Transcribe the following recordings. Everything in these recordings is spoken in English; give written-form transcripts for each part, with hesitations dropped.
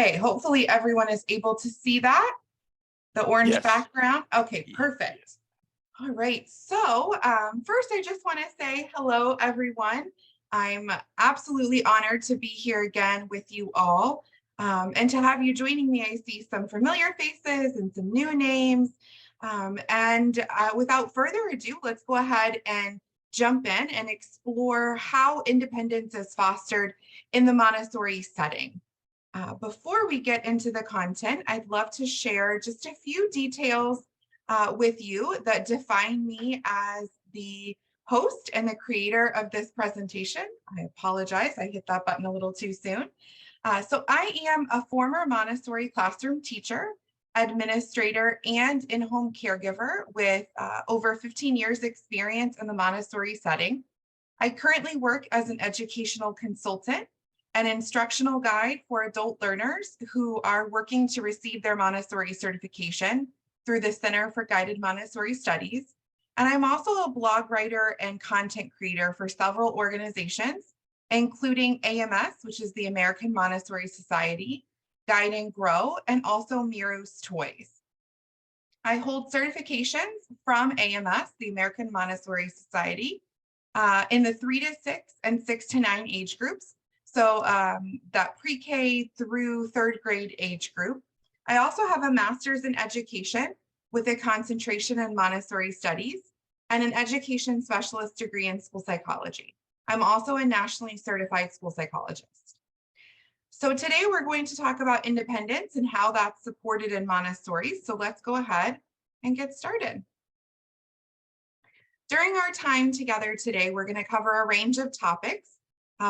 Okay, hopefully everyone is able to see that, the orange Yes. background. Okay, perfect. Yes. All right, so first I just want to say hello, everyone. I'm absolutely honored to be here again with you all and to have you joining me. I see some familiar faces and some new names. Without further ado, let's go ahead and jump in and explore how independence is fostered in the Montessori setting. Before we get into the content, I'd love to share just a few details with you that define me as the host and the creator of this presentation. I apologize, I hit that button a little too soon. So I am a former Montessori classroom teacher, administrator, and in-home caregiver with over 15 years experience in the Montessori setting. I currently work as an educational consultant, an instructional guide for adult learners who are working to receive their Montessori certification through the Center for Guided Montessori Studies. And I'm also a blog writer and content creator for several organizations, including AMS, which is the American Montessori Society, Guide and Grow, and also Miru's Toys. I hold certifications from AMS, the American Montessori Society, in the 3 to 6 and 6 to 9 age groups. So that pre-K through 3rd grade age group. I also have a master's in education with a concentration in Montessori studies and an education specialist degree in school psychology. I'm also a nationally certified school psychologist. So today we're going to talk about independence and how that's supported in Montessori. So let's go ahead and get started. During our time together today, we're going to cover a range of topics.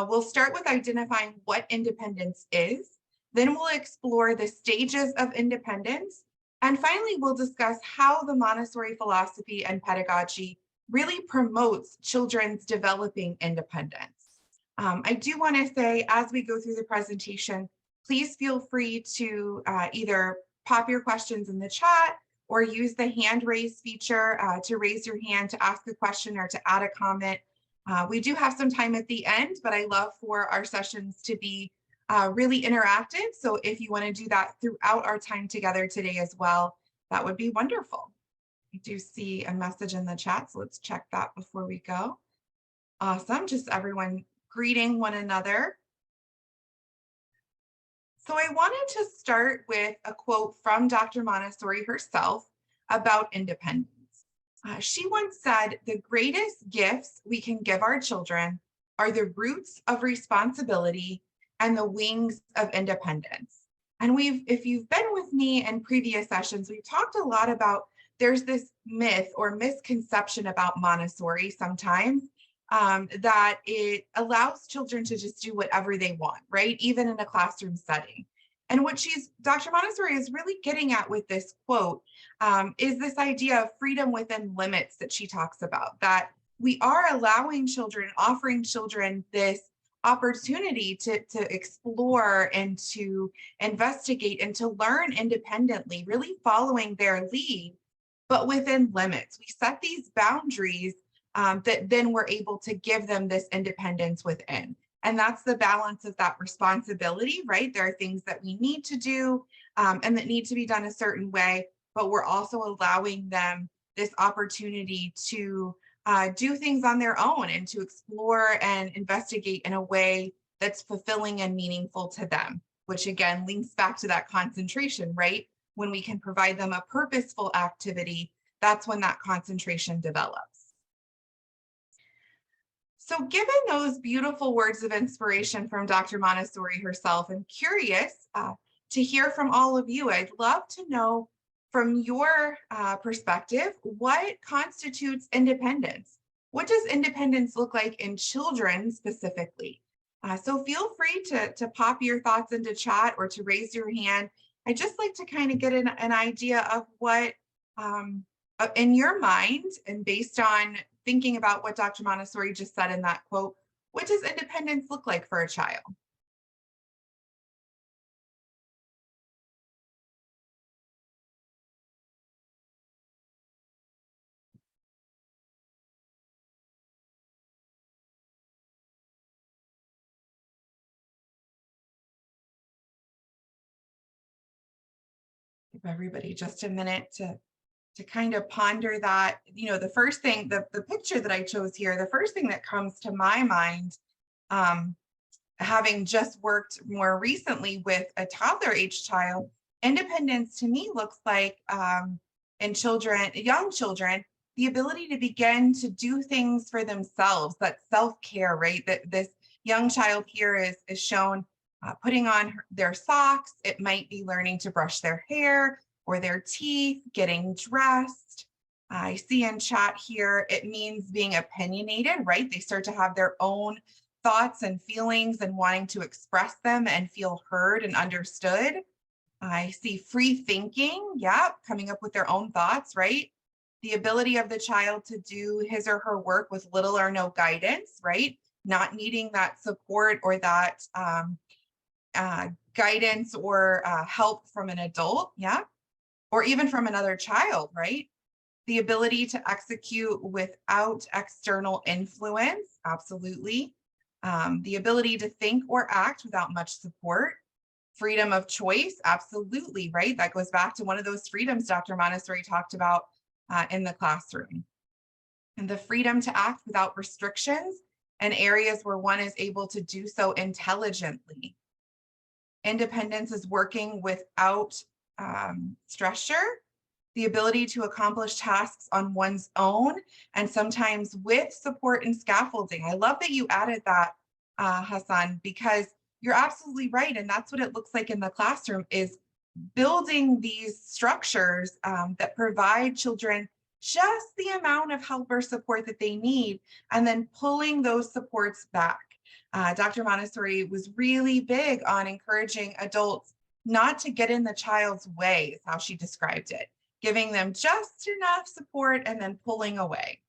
We'll start with identifying what independence is, then we'll explore the stages of independence, and finally we'll discuss how the Montessori philosophy and pedagogy really promotes children's developing independence. I do want to say, as we go through the presentation, please feel free to either pop your questions in the chat or use the hand raise feature to raise your hand to ask a question or to add a comment. We do have some time at the end, but I love for our sessions to be really interactive. So if you want to do that throughout our time together today as well, that would be wonderful. I do see a message in the chat, so let's check that before we go. Awesome, just everyone greeting one another. So I wanted to start with a quote from Dr. Montessori herself about independence. She once said, "The greatest gifts we can give our children are the roots of responsibility and the wings of independence." And if you've been with me in previous sessions, we've talked a lot about there's this myth or misconception about Montessori sometimes that it allows children to just do whatever they want, right? Even in a classroom setting. And what Dr. Montessori is really getting at with this quote is this idea of freedom within limits that she talks about, that we are allowing children, offering children this opportunity to explore and to investigate and to learn independently, really following their lead, but within limits. We set these boundaries that then we're able to give them this independence within. And that's the balance of that responsibility, right? There are things that we need to do and that need to be done a certain way, but we're also allowing them this opportunity to do things on their own and to explore and investigate in a way that's fulfilling and meaningful to them, which again links back to that concentration, right? When we can provide them a purposeful activity, that's when that concentration develops. So given those beautiful words of inspiration from Dr. Montessori herself, I'm curious to hear from all of you. I'd love to know from your perspective, what constitutes independence? What does independence look like in children specifically? So feel free to pop your thoughts into chat or to raise your hand. I'd just like to kind of get an idea of what in your mind and based on thinking about what Dr. Montessori just said in that quote, what does independence look like for a child? Give everybody just a minute to kind of ponder that. The first thing, the picture that I chose here, the first thing that comes to my mind, having just worked more recently with a toddler age child, independence to me looks like in children, young children, the ability to begin to do things for themselves, that self-care, right? That this young child here is shown putting on their socks. It might be learning to brush their hair or their teeth, getting dressed. I see in chat here, it means being opinionated, right? They start to have their own thoughts and feelings and wanting to express them and feel heard and understood. I see free thinking, yeah, coming up with their own thoughts, right? The ability of the child to do his or her work with little or no guidance, right? Not needing that support or that guidance or help from an adult, yeah, or even from another child, right? The ability to execute without external influence, absolutely. The ability to think or act without much support. Freedom of choice, absolutely, right? That goes back to one of those freedoms Dr. Montessori talked about in the classroom. And the freedom to act without restrictions and areas where one is able to do so intelligently. Independence is working without structure, the ability to accomplish tasks on one's own, and sometimes with support and scaffolding. I love that you added that, Hassan, because you're absolutely right. And that's what it looks like in the classroom, is building these structures that provide children just the amount of help or support that they need, and then pulling those supports back. Dr. Montessori was really big on encouraging adults not to get in the child's way, is how she described it, giving them just enough support and then pulling away.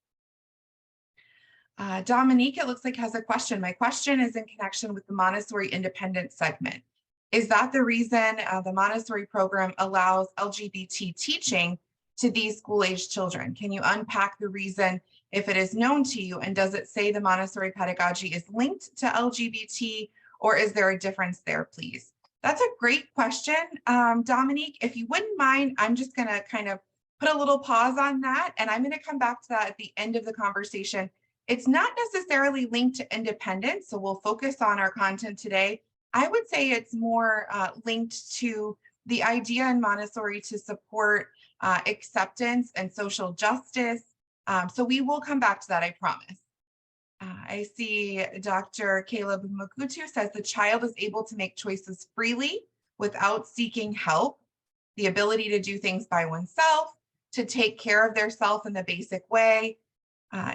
Dominique, it looks like, has a question. My question is in connection with the Montessori independence segment. Is that the reason the Montessori program allows LGBT teaching to these school-age children? Can you unpack the reason if it is known to you? And does it say the Montessori pedagogy is linked to LGBT, or is there a difference there, please? That's a great question, Dominique. If you wouldn't mind, I'm just going to kind of put a little pause on that, and I'm going to come back to that at the end of the conversation. It's not necessarily linked to independence, so we'll focus on our content today. I would say it's more linked to the idea in Montessori to support acceptance and social justice. So we will come back to that, I promise. I see Dr. Caleb Makutu says the child is able to make choices freely without seeking help, the ability to do things by oneself, to take care of their self in the basic way.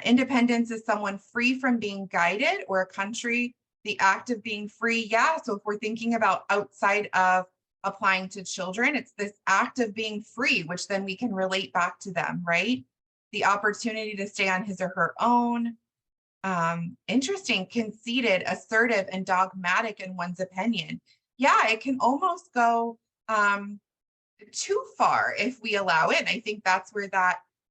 Independence is someone free from being guided, or a country, the act of being free. Yeah, so if we're thinking about outside of applying to children, it's this act of being free, which then we can relate back to them, right? The opportunity to stay on his or her own. Interesting, conceited, assertive, and dogmatic in one's opinion. Yeah, it can almost go too far if we allow it. And I think that's where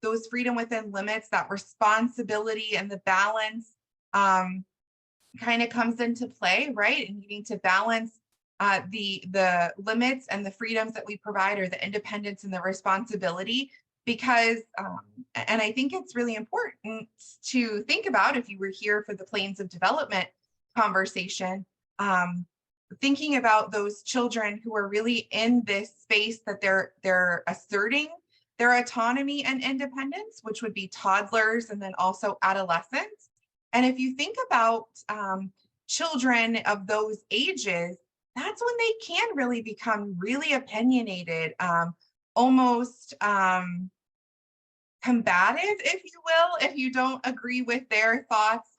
those freedom within limits, that responsibility and the balance kind of comes into play, right? And needing to balance the limits and the freedoms that we provide, or the independence and the responsibility, because, and I think it's really important to think about, if you were here for the planes of development conversation, thinking about those children who are really in this space that they're asserting their autonomy and independence, which would be toddlers and then also adolescents. And if you think about children of those ages, that's when they can really become really opinionated, almost combative, if you will, if you don't agree with their thoughts.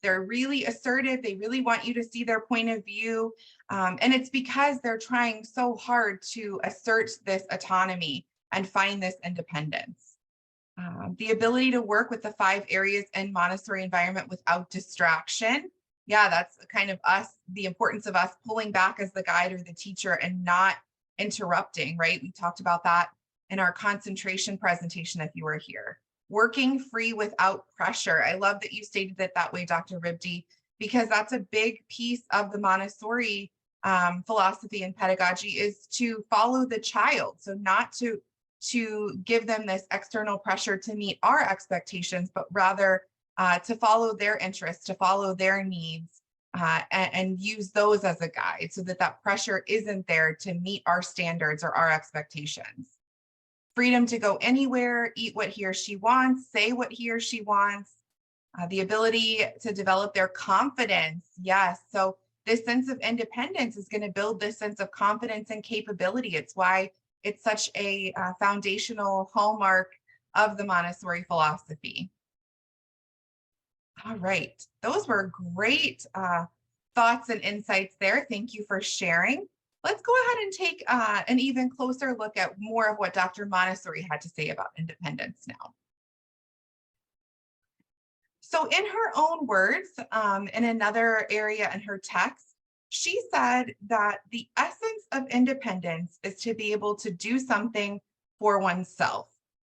They're really assertive. They really want you to see their point of view. And it's because they're trying so hard to assert this autonomy and find this independence. The ability to work with the 5 areas in Montessori environment without distraction. Yeah, that's kind of us, the importance of us pulling back as the guide or the teacher and not interrupting, right? We talked about that in our concentration presentation if you were here. Working free without pressure. I love that you stated it that way, Dr. Ribdi, because that's a big piece of the Montessori philosophy and pedagogy is to follow the child. So not to give them this external pressure to meet our expectations, but rather to follow their interests, to follow their needs, and use those as a guide so that that pressure isn't there to meet our standards or our expectations. Freedom to go anywhere, eat what he or she wants, say what he or she wants, the ability to develop their confidence. Yes, so this sense of independence is going to build this sense of confidence and capability. It's why it's such a foundational hallmark of the Montessori philosophy. All right, those were great thoughts and insights there. Thank you for sharing. Let's go ahead and take an even closer look at more of what Dr. Montessori had to say about independence now. So in her own words, in another area in her text, she said that the essence of independence is to be able to do something for oneself.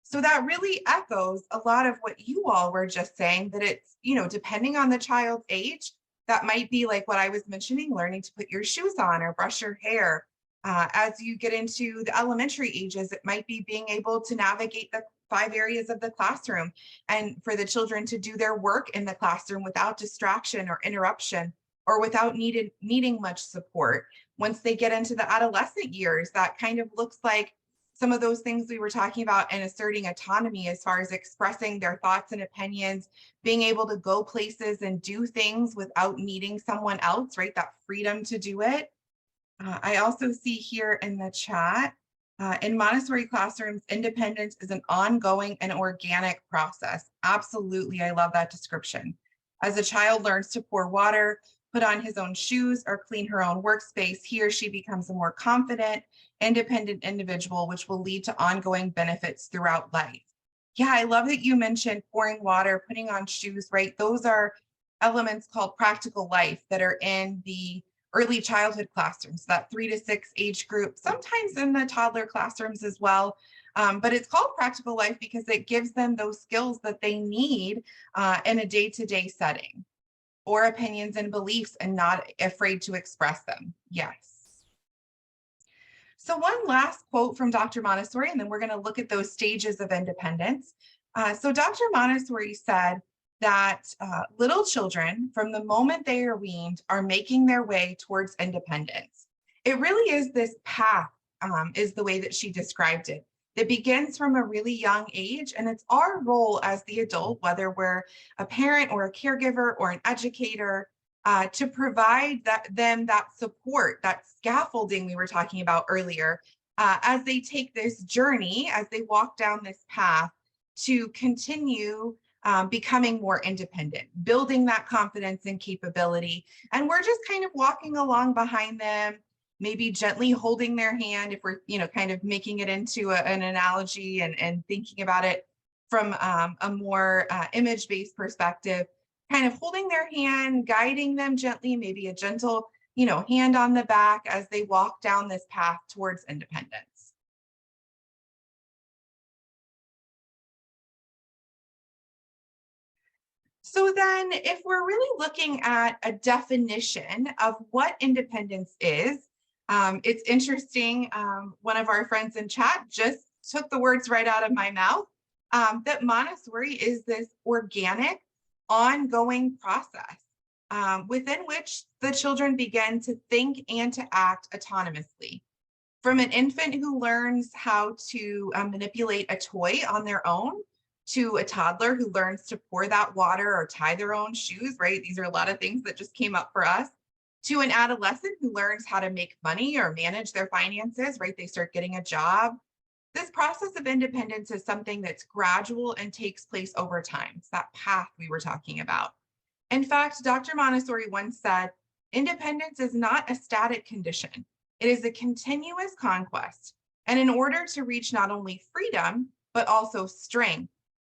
So that really echoes a lot of what you all were just saying, that it's, depending on the child's age, that might be like what I was mentioning, learning to put your shoes on or brush your hair. As you get into the elementary ages, it might be being able to navigate the 5 areas of the classroom and for the children to do their work in the classroom without distraction or interruption or without needing much support. Once they get into the adolescent years, that kind of looks like some of those things we were talking about and asserting autonomy as far as expressing their thoughts and opinions, being able to go places and do things without needing someone else, right? That freedom to do it. I also see here in the chat, in Montessori classrooms, independence is an ongoing and organic process. Absolutely, I love that description. As a child learns to pour water, put on his own shoes, or clean her own workspace, he or she becomes a more confident, independent individual, which will lead to ongoing benefits throughout life. Yeah, I love that you mentioned pouring water, putting on shoes, right? Those are elements called practical life that are in the early childhood classrooms, that 3 to 6 age group, sometimes in the toddler classrooms as well. But it's called practical life because it gives them those skills that they need in a day-to-day setting, or opinions and beliefs and not afraid to express them. Yes. So one last quote from Dr. Montessori, and then we're going to look at those stages of independence. So Dr. Montessori said that little children, from the moment they are weaned, are making their way towards independence. It really is this path, is the way that she described it. That begins from a really young age, and it's our role as the adult, whether we're a parent or a caregiver or an educator, to provide them that support, that scaffolding we were talking about earlier, as they take this journey, as they walk down this path to continue becoming more independent, building that confidence and capability. And we're just kind of walking along behind them, maybe gently holding their hand if we're, kind of making it into an analogy and thinking about it from a more image-based perspective, kind of holding their hand, guiding them gently, maybe a gentle, hand on the back as they walk down this path towards independence. So then if we're really looking at a definition of what independence is, it's interesting, one of our friends in chat just took the words right out of my mouth, that Montessori is this organic, ongoing process within which the children begin to think and to act autonomously. From an infant who learns how to manipulate a toy on their own, to a toddler who learns to pour that water or tie their own shoes, right? These are a lot of things that just came up for us. To an adolescent who learns how to make money or manage their finances, right? They start getting a job. This process of independence is something that's gradual and takes place over time. It's that path we were talking about. In fact, Dr. Montessori once said, independence is not a static condition. It is a continuous conquest. And in order to reach not only freedom, but also strength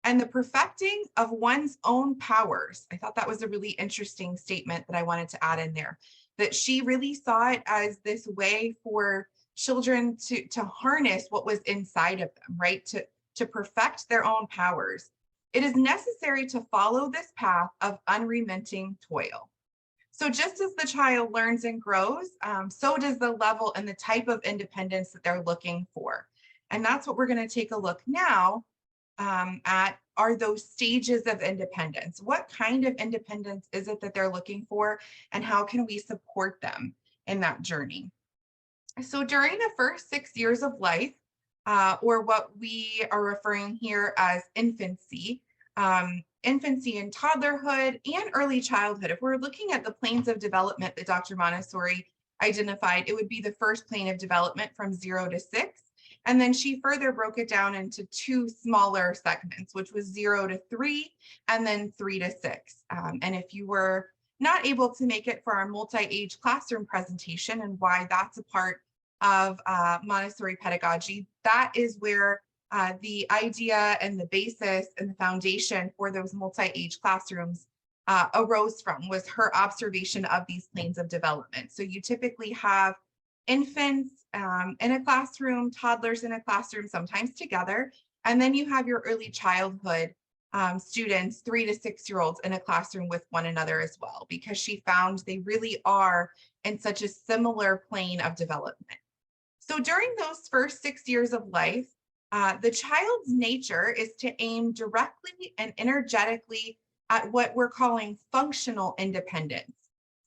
and the perfecting of one's own powers. I thought that was a really interesting statement that I wanted to add in there, that she really saw it as this way for children to harness what was inside of them, right? To perfect their own powers. It is necessary to follow this path of unremitting toil. So just as the child learns and grows, so does the level and the type of independence that they're looking for. And that's what we're going to take a look now at, are those stages of independence. What kind of independence is it that they're looking for, and how can we support them in that journey? So during the first 6 years of life, or what we are referring here as infancy, infancy and toddlerhood and early childhood, if we're looking at the planes of development that Dr. Montessori identified, it would be the first plane of development from 0 to 6. And then she further broke it down into two smaller segments, which was 0 to 3 and then 3 to 6. And if you were not able to make it for our multi-age classroom presentation and why that's a part of Montessori pedagogy, that is where the idea and the basis and the foundation for those multi-age classrooms arose from, was her observation of these planes of development. So you typically have infants in a classroom, toddlers in a classroom, sometimes together, and then you have your early childhood students, 3 to 6 year olds in a classroom with one another as well, because she found they really are in such a similar plane of development. So during those first 6 years of life, the child's nature is to aim directly and energetically at what we're calling functional independence.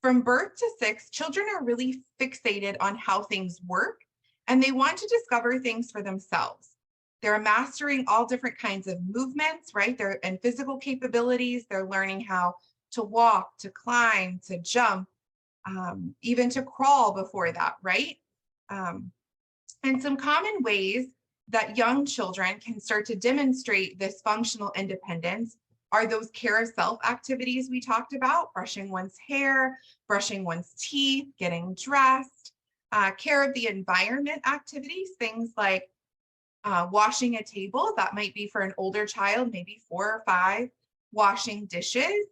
From birth to 6, children are really fixated on how things work, and they want to discover things for themselves. They're mastering all different kinds of movements, right? And physical capabilities. They're learning how to walk, to climb, to jump, even to crawl before that, right? And some common ways that young children can start to demonstrate this functional independence are those care of self activities we talked about: brushing one's hair, brushing one's teeth, getting dressed, care of the environment activities, things like washing a table. That might be for an older child, maybe 4 or 5, washing dishes,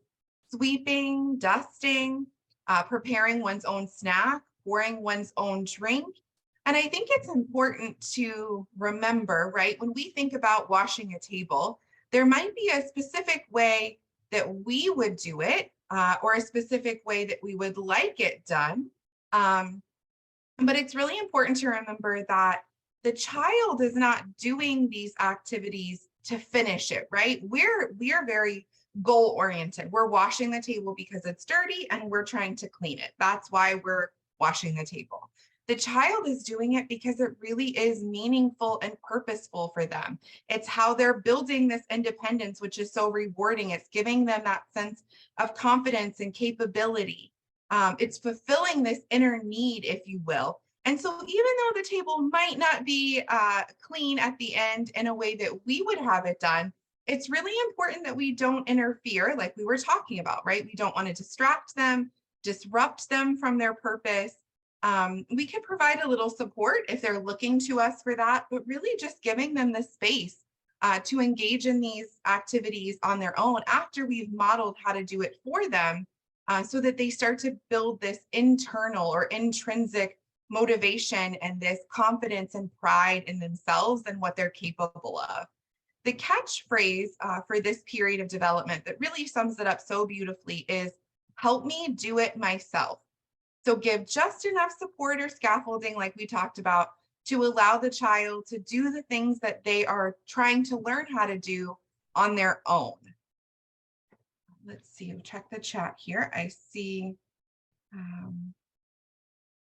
sweeping, dusting, preparing one's own snack, pouring one's own drink. And I think it's important to remember, right, when we think about washing a table, there might be a specific way that we would do it, or a specific way that we would like it done. But it's really important to remember that the child is not doing these activities to finish it, right? We are very goal oriented. We're washing the table because it's dirty and we're trying to clean it. That's why we're washing the table. The child is doing it because it really is meaningful and purposeful for them. It's how they're building this independence, which is so rewarding. It's giving them that sense of confidence and capability. It's fulfilling this inner need, if you will. And so even though the table might not be clean at the end in a way that we would have it done, it's really important that we don't interfere, like we were talking about, right? We don't want to distract them, disrupt them from their purpose. We can provide a little support if they're looking to us for that, but really just giving them the space to engage in these activities on their own after we've modeled how to do it for them, so that they start to build this internal or intrinsic motivation and this confidence and pride in themselves and what they're capable of. The catchphrase for this period of development that really sums it up so beautifully is, "Help me do it myself." So give just enough support or scaffolding, like we talked about, to allow the child to do the things that they are trying to learn how to do on their own. Let's see, I'll check the chat here. I see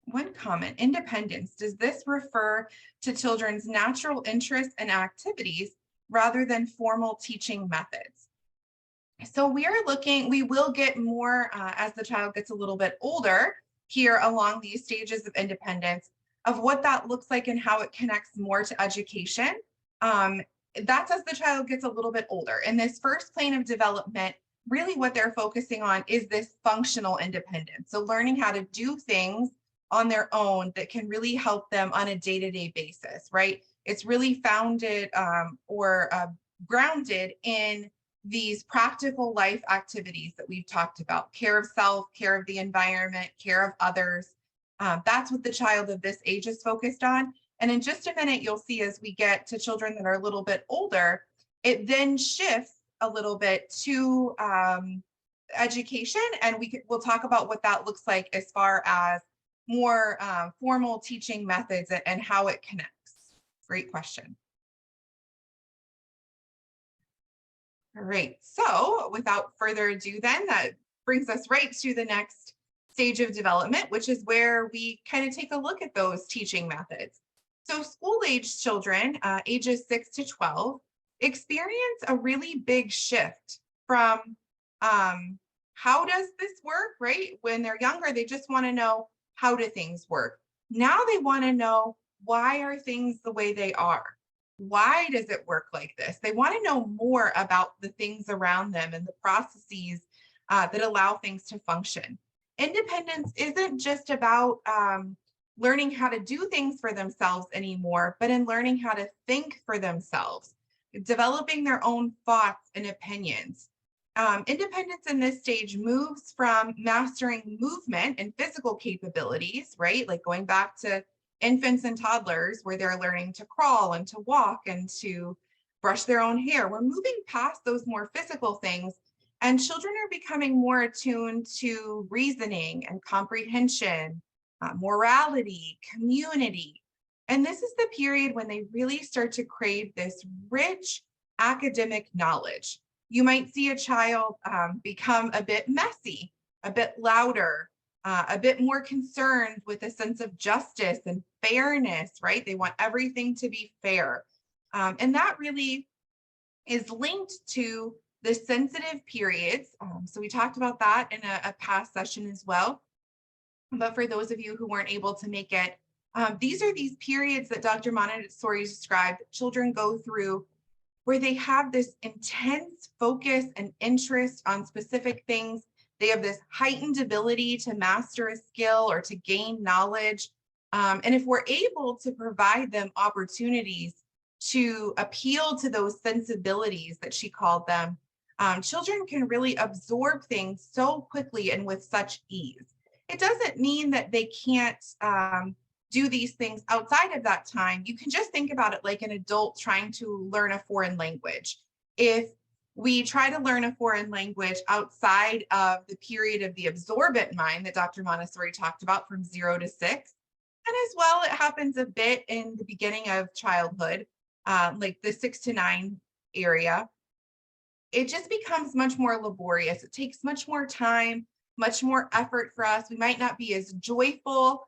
one comment: independence. Does this refer to children's natural interests and activities rather than formal teaching methods? So we will get more as the child gets a little bit older here along these stages of independence, of what that looks like and how it connects more to education. That's as the child gets a little bit older. In this first plane of development, really what they're focusing on is this functional independence. So learning how to do things on their own that can really help them on a day-to-day basis, right? It's really founded or grounded in these practical life activities that we've talked about: care of self, care of the environment, care of others. That's what the child of this age is focused on. And in just a minute, you'll see as we get to children that are a little bit older, it then shifts a little bit to education, and we'll talk about what that looks like as far as more formal teaching methods and how it connects. Great question. All right, so without further ado then, that brings us right to the next stage of development, which is where we kind of take a look at those teaching methods. So school-age children, ages 6 to 12, experience a really big shift from how does this work, right? When they're younger, they just want to know how do things work. Now they want to know, why are things the way they are? Why does it work like this? They want to know more about the things around them and the processes that allow things to function. Independence isn't just about learning how to do things for themselves anymore, but in learning how to think for themselves, developing their own thoughts and opinions. Independence in this stage moves from mastering movement and physical capabilities, right? Like going back to infants and toddlers where they're learning to crawl and to walk and to brush their own hair. We're moving past those more physical things, and children are becoming more attuned to reasoning and comprehension, morality, community. And this is the period when they really start to crave this rich academic knowledge. You might see a child become a bit messy, a bit louder, a bit more concerned with a sense of justice and fairness, right? They want everything to be fair. And that really is linked to the sensitive periods. So we talked about that in a past session as well. But for those of you who weren't able to make it, these are these periods that Dr. Montessori described that children go through where they have this intense focus and interest on specific things. They have this heightened ability to master a skill or to gain knowledge. And if we're able to provide them opportunities to appeal to those sensibilities that she called them, children can really absorb things so quickly and with such ease. It doesn't mean that they can't do these things outside of that time. You can just think about it like an adult trying to learn a foreign language. If we try to learn a foreign language outside of the period of the absorbent mind that Dr. Montessori talked about from 0 to 6, and as well, it happens a bit in the beginning of childhood, like the 6 to 9 area, it just becomes much more laborious. It takes much more time, much more effort for us. We might not be as joyful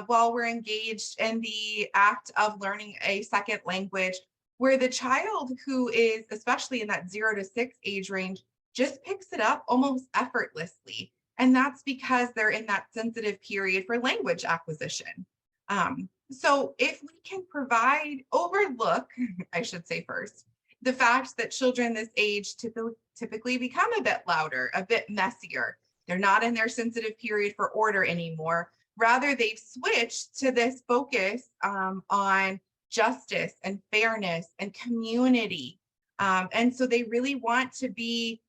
while we're engaged in the act of learning a second language, where the child who is, especially in that 0 to 6 age range, just picks it up almost effortlessly. And that's because they're in that sensitive period for language acquisition. So if we can overlook, I should say first, the fact that children this age typically become a bit louder, a bit messier. They're not in their sensitive period for order anymore. Rather, they've switched to this focus on justice and fairness and community. And so they really want to be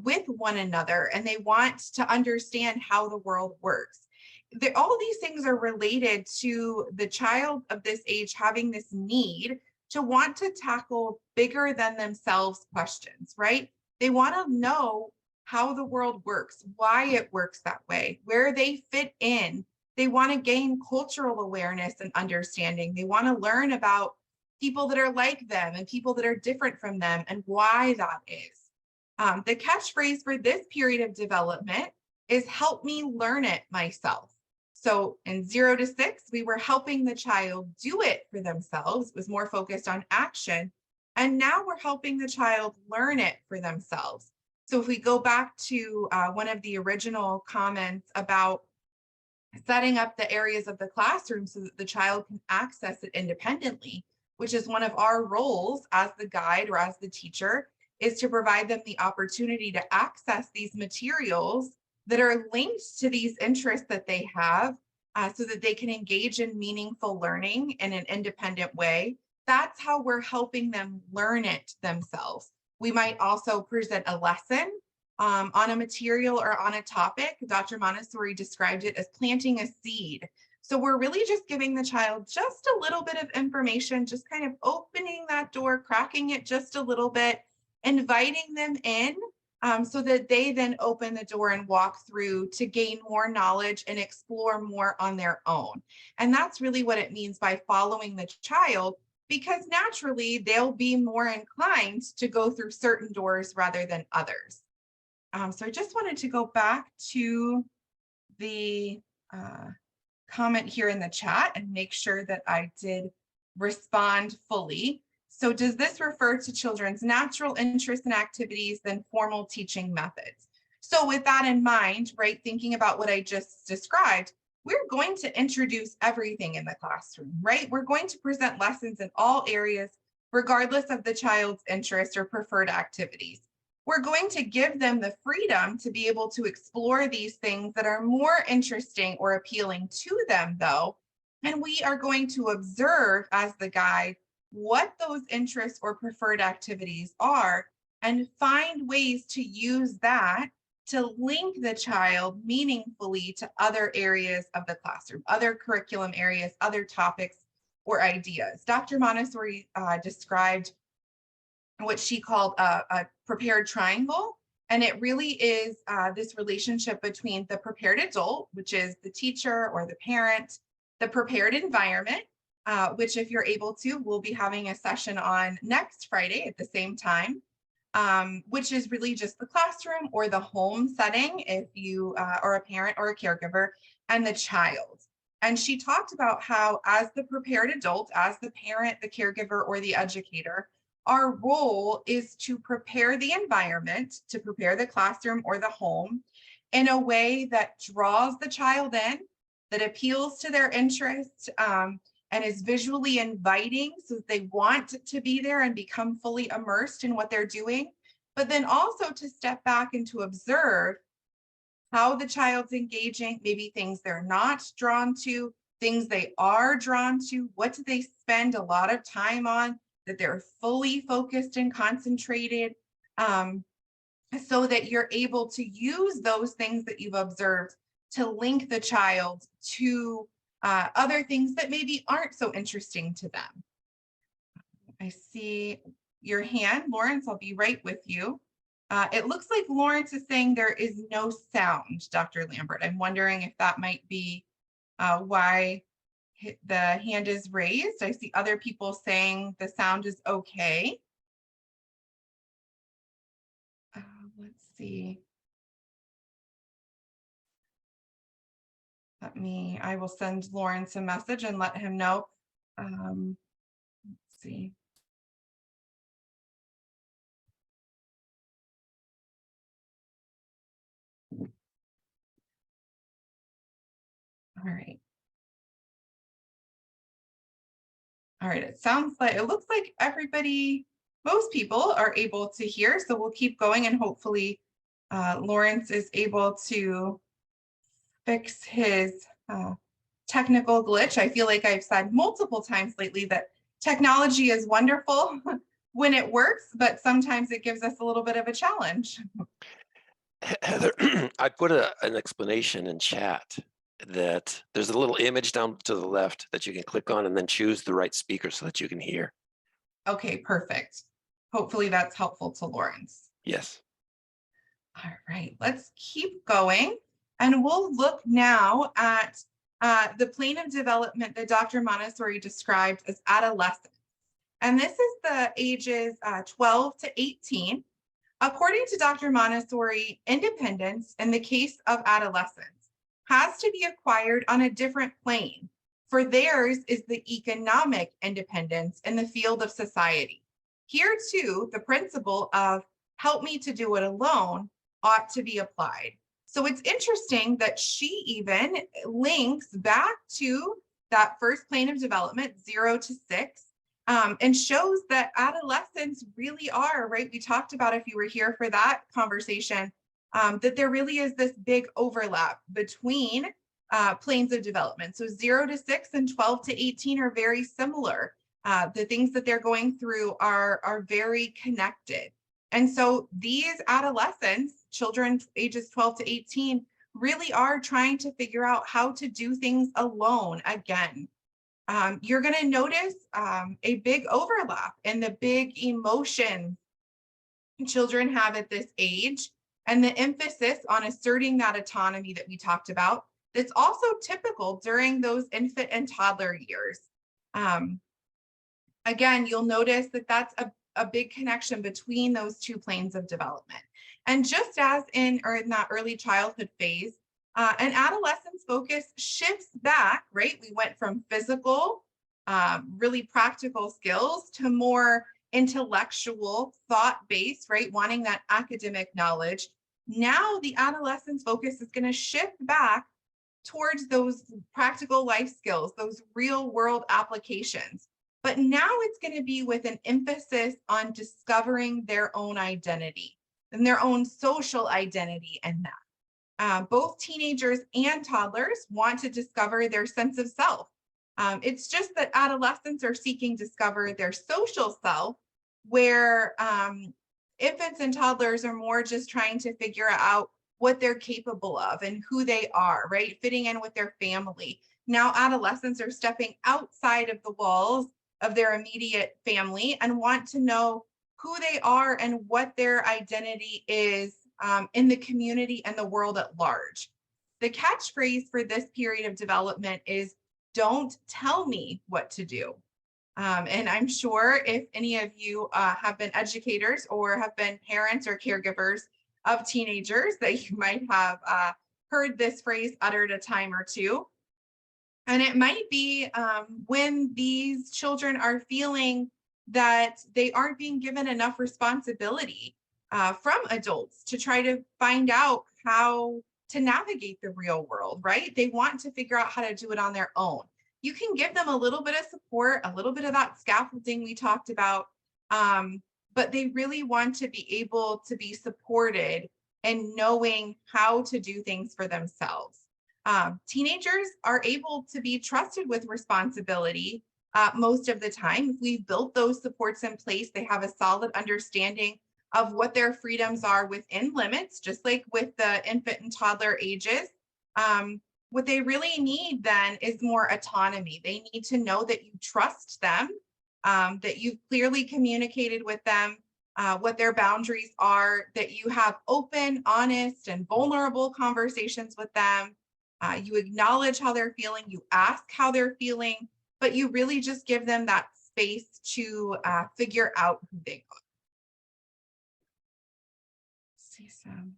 with one another, and they want to understand how the world works. All these things are related to the child of this age having this need to want to tackle bigger than themselves questions, right? They want to know how the world works, why it works that way, where they fit in. They want to gain cultural awareness and understanding. They want to learn about people that are like them and people that are different from them and why that is. The catchphrase for this period of development is help me learn it myself. So in 0 to 6, we were helping the child do it for themselves. It was more focused on action. And now we're helping the child learn it for themselves. So if we go back to one of the original comments about setting up the areas of the classroom so that the child can access it independently, which is one of our roles as the guide or as the teacher, is to provide them the opportunity to access these materials that are linked to these interests that they have so that they can engage in meaningful learning in an independent way. That's how we're helping them learn it themselves. We might also present a lesson on a material or on a topic. Dr. Montessori described it as planting a seed. So we're really just giving the child just a little bit of information, just kind of opening that door, cracking it just a little bit, inviting them in so that they then open the door and walk through to gain more knowledge and explore more on their own. And that's really what it means by following the child, because naturally they'll be more inclined to go through certain doors rather than others. So I just wanted to go back to the comment here in the chat and make sure that I did respond fully. So does this refer to children's natural interests and activities than formal teaching methods? So with that in mind, right, thinking about what I just described, we're going to introduce everything in the classroom, right? We're going to present lessons in all areas, regardless of the child's interest or preferred activities. We're going to give them the freedom to be able to explore these things that are more interesting or appealing to them, though. And we are going to observe as the guide what those interests or preferred activities are and find ways to use that to link the child meaningfully to other areas of the classroom, other curriculum areas, other topics or ideas. Dr. Montessori described what she called a prepared triangle. And it really is this relationship between the prepared adult, which is the teacher or the parent, the prepared environment, which if you're able to, we'll be having a session on next Friday at the same time, which is really just the classroom or the home setting if you are a parent or a caregiver, and the child. And she talked about how as the prepared adult, as the parent, the caregiver, or the educator, our role is to prepare the environment, to prepare the classroom or the home in a way that draws the child in, that appeals to their interests, and is visually inviting so that they want to be there and become fully immersed in what they're doing, but then also to step back and to observe how the child's engaging, maybe things they're not drawn to, things they are drawn to, what do they spend a lot of time on, that they're fully focused and concentrated, so that you're able to use those things that you've observed to link the child to other things that maybe aren't so interesting to them. I see your hand, Lawrence, I'll be right with you. It looks like Lawrence is saying there is no sound, Dr. Lambert. I'm wondering if that might be why the hand is raised. I see other people saying the sound is okay. Let's see. I will send Lawrence a message and let him know. Let's see. All right. All right, it looks like everybody, most people are able to hear, so we'll keep going and hopefully Lawrence is able to fix his technical glitch. I feel like I've said multiple times lately that technology is wonderful when it works, but sometimes it gives us a little bit of a challenge. Heather, I put an explanation in chat that there's a little image down to the left that you can click on and then choose the right speaker so that you can hear. Okay, perfect. Hopefully that's helpful to Lawrence. Yes. All right, let's keep going. And we'll look now at the plane of development that Dr. Montessori described as adolescence. And this is the ages 12 to 18. According to Dr. Montessori, independence in the case of adolescence has to be acquired on a different plane, for theirs is the economic independence in the field of society. Here too, the principle of help me to do it alone ought to be applied. So it's interesting that she even links back to that first plane of development, 0 to 6, and shows that adolescents really are, right? We talked about, if you were here for that conversation, that there really is this big overlap between planes of development. So 0 to 6 and 12 to 18 are very similar. The things that they're going through are very connected. And so these adolescents, children ages 12 to 18, really are trying to figure out how to do things alone again. You're going to notice a big overlap in the big emotion children have at this age, and the emphasis on asserting that autonomy that we talked about, that's also typical during those infant and toddler years. Again, you'll notice that that's a big connection between those two planes of development. And just as in that early childhood phase, an adolescence focus shifts back, right? We went from physical, really practical skills to more intellectual, thought-based, right? Wanting that academic knowledge. Now the adolescence focus is going to shift back towards those practical life skills, those real world applications. But now it's going to be with an emphasis on discovering their own identity and their own social identity in that. Both teenagers and toddlers want to discover their sense of self. It's just that adolescents are seeking to discover their social self, where infants and toddlers are more just trying to figure out what they're capable of and who they are, right? Fitting in with their family. Now adolescents are stepping outside of the walls of their immediate family and want to know who they are and what their identity is in the community and the world at large. The catchphrase for this period of development is, "Don't tell me what to do." And I'm sure if any of you have been educators or have been parents or caregivers of teenagers, that you might have heard this phrase uttered a time or two. And it might be when these children are feeling that they aren't being given enough responsibility from adults to try to find out how to navigate the real world, right? They want to figure out how to do it on their own. You can give them a little bit of support, a little bit of that scaffolding we talked about, but they really want to be able to be supported in knowing how to do things for themselves. Teenagers are able to be trusted with responsibility most of the time. If we've built those supports in place, they have a solid understanding of what their freedoms are within limits, just like with the infant and toddler ages. What they really need then is more autonomy. They need to know that you trust them, that you've clearly communicated with them what their boundaries are, that you have open, honest, and vulnerable conversations with them. You acknowledge how they're feeling, you ask how they're feeling, but you really just give them that space to figure out who they are. Let's see some.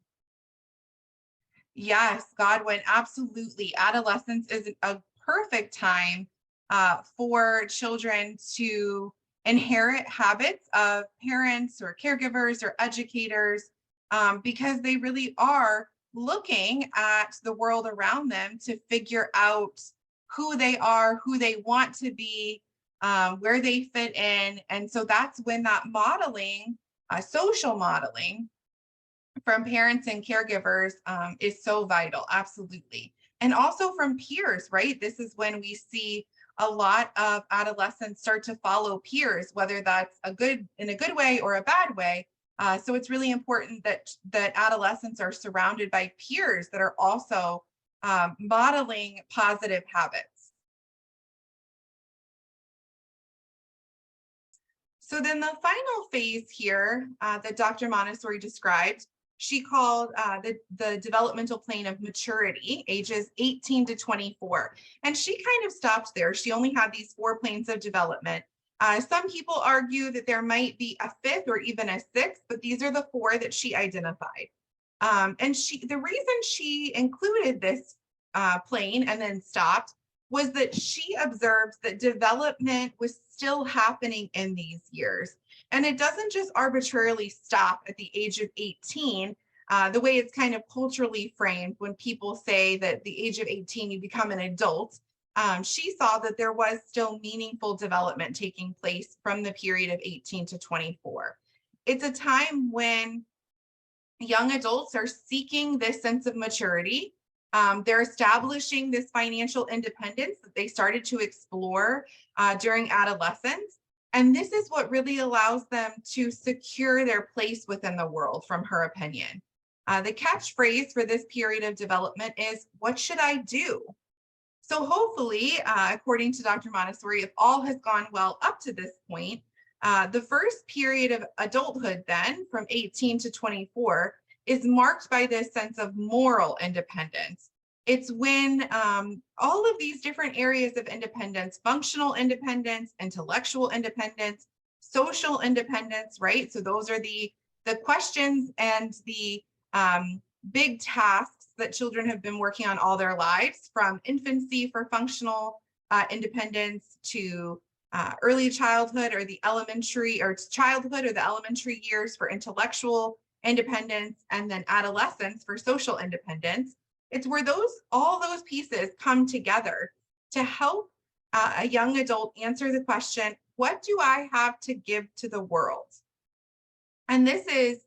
Yes, Godwin, absolutely. Adolescence is a perfect time for children to inherit habits of parents or caregivers or educators because they really are looking at the world around them to figure out who they are, who they want to be, where they fit in. And so that's when that modeling, social modeling from parents and caregivers is so vital, absolutely. And also from peers, right? This is when we see a lot of adolescents start to follow peers, whether that's in a good way or a bad way. So it's really important that adolescents are surrounded by peers that are also modeling positive habits. So then the final phase here that Dr. Montessori described, she called the developmental plane of maturity, ages 18 to 24. And she kind of stopped there. She only had these 4 planes of development. Some people argue that there might be a 5th or even a 6th, but these are the 4 that she identified. And the reason she included this plane and then stopped was that she observed that development was still happening in these years. And it doesn't just arbitrarily stop at the age of 18, the way it's kind of culturally framed when people say that the age of 18, you become an adult. She saw that there was still meaningful development taking place from the period of 18 to 24. It's a time when young adults are seeking this sense of maturity. They're establishing this financial independence that they started to explore during adolescence. And this is what really allows them to secure their place within the world, from her opinion. The catchphrase for this period of development is, "What should I do?" So hopefully, according to Dr. Montessori, if all has gone well up to this point, The first period of adulthood then, from 18 to 24, is marked by this sense of moral independence. It's when all of these different areas of independence, functional independence, intellectual independence, social independence, right? So those are the questions and the big tasks that children have been working on all their lives, from infancy for functional independence to early childhood or the elementary or childhood or the elementary years for intellectual independence, and then adolescence for social independence. It's where all those pieces come together to help a young adult answer the question, what do I have to give to the world? And this is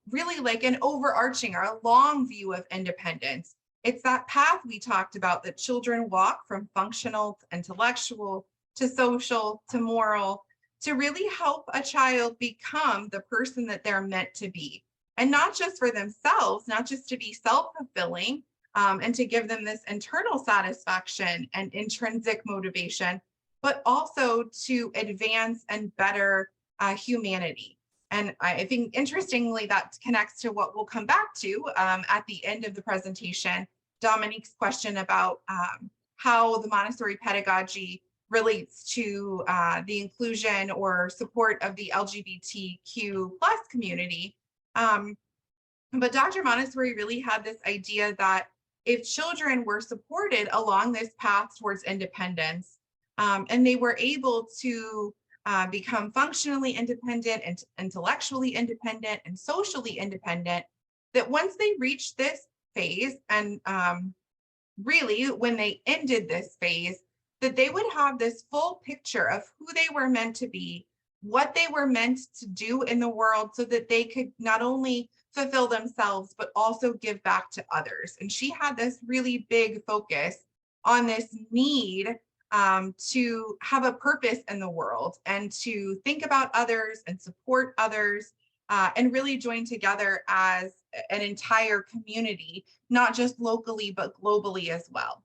really like an overarching or a long view of independence. It's that path we talked about that children walk from functional to intellectual to social to moral to really help a child become the person that they're meant to be. And not just for themselves, not just to be self-fulfilling and to give them this internal satisfaction and intrinsic motivation, but also to advance and better humanity. And I think, interestingly, that connects to what we'll come back to at the end of the presentation, Dominique's question about how the Montessori pedagogy relates to the inclusion or support of the LGBTQ+ community. But Dr. Montessori really had this idea that if children were supported along this path towards independence, and they were able to become functionally independent and intellectually independent and socially independent, that once they reached this phase and really when they ended this phase, that they would have this full picture of who they were meant to be, what they were meant to do in the world, so that they could not only fulfill themselves, but also give back to others. And she had this really big focus on this need to have a purpose in the world and to think about others and support others and really join together as an entire community, not just locally, but globally as well.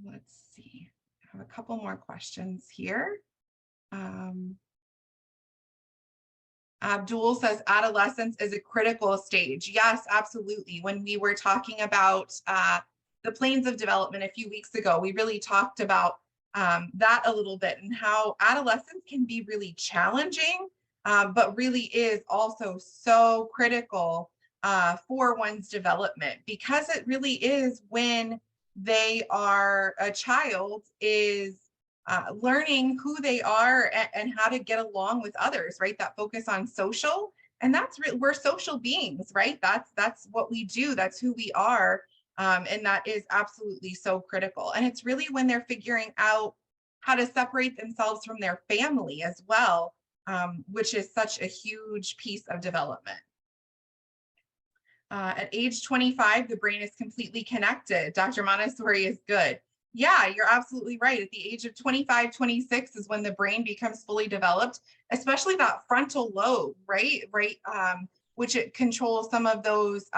Let's see, I have a couple more questions here. Abdul says adolescence is a critical stage. Yes, absolutely. When we were talking about the planes of development a few weeks ago, we really talked about that a little bit and how adolescence can be really challenging, but really is also so critical for one's development, because it really is when a child is learning who they are and how to get along with others, right? That focus on social, and we're social beings, right? That's what we do. That's who we are. And that is absolutely so critical. And it's really when they're figuring out how to separate themselves from their family as well, which is such a huge piece of development. At age 25, the brain is completely connected. Dr. Montessori is good. Yeah, you're absolutely right. At the age of 25, 26 is when the brain becomes fully developed, especially that frontal lobe, right? Which it controls some of those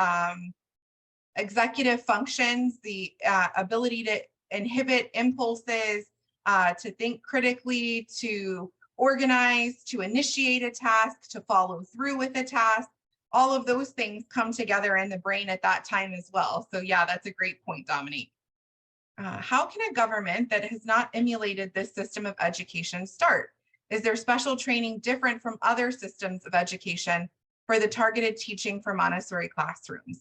executive functions, the ability to inhibit impulses, to think critically, to organize, to initiate a task, to follow through with a task. All of those things come together in the brain at that time as well. So yeah, that's a great point, Dominique. How can a government that has not emulated this system of education start? Is there special training different from other systems of education for the targeted teaching for Montessori classrooms?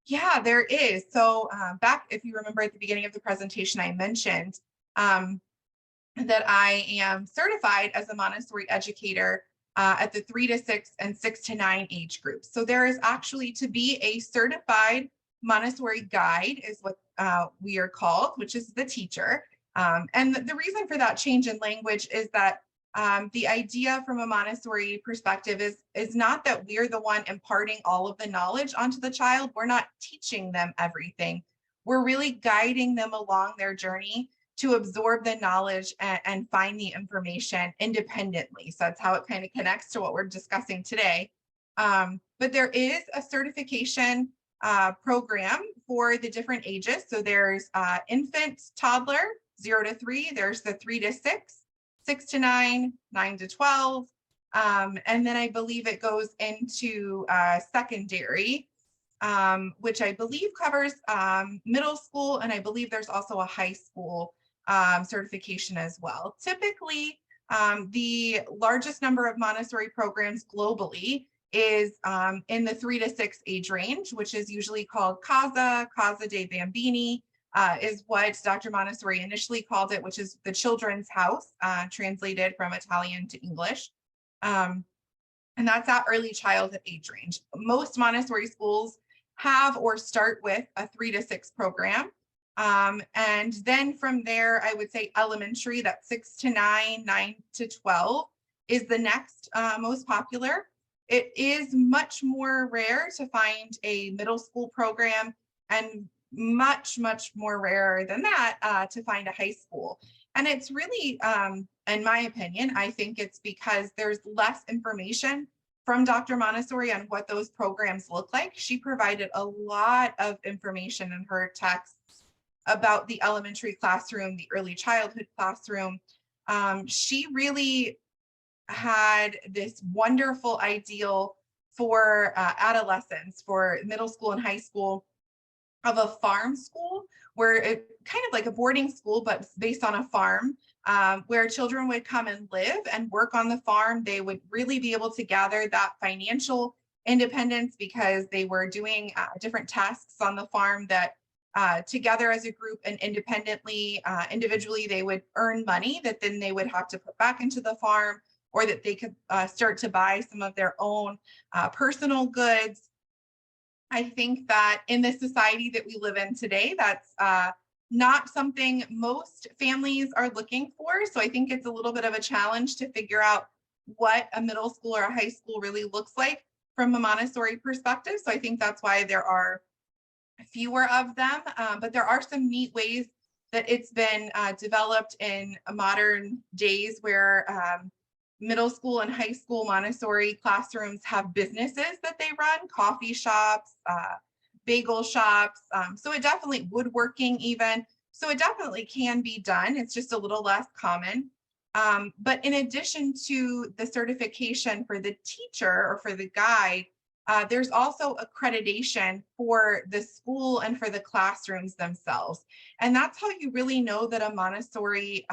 Yeah, there is. So back, if you remember at the beginning of the presentation, I mentioned that I am certified as a Montessori educator at the 3 to 6 and 6 to 9 age groups. So there is actually to be a certified Montessori guide is what we are called, which is the teacher. And the reason for that change in language is that the idea from a Montessori perspective is not that we're the one imparting all of the knowledge onto the child. We're not teaching them everything. We're really guiding them along their journey to absorb the knowledge and find the information independently. So that's how it kind of connects to what we're discussing today. But there is a certification program for the different ages. So there's infant, toddler, 0 to 3. There's the 3 to 6, 6 to 9, 9 to 12. And then I believe it goes into secondary, which I believe covers middle school. And I believe there's also a high school certification as well. Typically, the largest number of Montessori programs globally is in the 3 to 6 age range, which is usually called Casa dei Bambini, is what Dr. Montessori initially called it, which is the children's house, translated from Italian to English. And that's that early childhood age range. Most Montessori schools have or start with a 3 to 6 program. And then from there, I would say elementary, that's 6 to 9, 9 to 12 is the next most popular. It is much more rare to find a middle school program, and much, much more rare than that to find a high school. And it's really, in my opinion, I think it's because there's less information from Dr. Montessori on what those programs look like. She provided a lot of information in her texts about the elementary classroom, the early childhood classroom. She really had this wonderful ideal for adolescents, for middle school and high school, of a farm school, where it kind of like a boarding school, but based on a farm, where children would come and live and work on the farm. They would really be able to gather that financial independence because they were doing different tasks on the farm that together as a group and independently, individually, they would earn money that then they would have to put back into the farm, or that they could start to buy some of their own personal goods. I think that in the society that we live in today, that's not something most families are looking for. So I think it's a little bit of a challenge to figure out what a middle school or a high school really looks like from a Montessori perspective. So I think that's why there are fewer of them, but there are some neat ways that it's been developed in modern days, where middle school and high school Montessori classrooms have businesses that they run, coffee shops, bagel shops. So it definitely, woodworking even. So it definitely can be done. It's just a little less common. But in addition to the certification for the teacher or for the guide, there's also accreditation for the school and for the classrooms themselves. And that's how you really know that a Montessori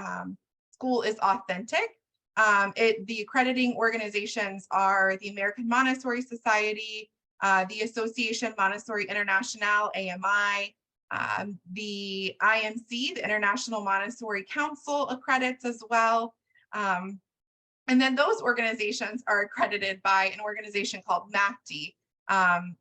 school is authentic. The accrediting organizations are the American Montessori Society, the Association Montessori Internationale, AMI, the IMC, the International Montessori Council, accredits as well. And then those organizations are accredited by an organization called MACD,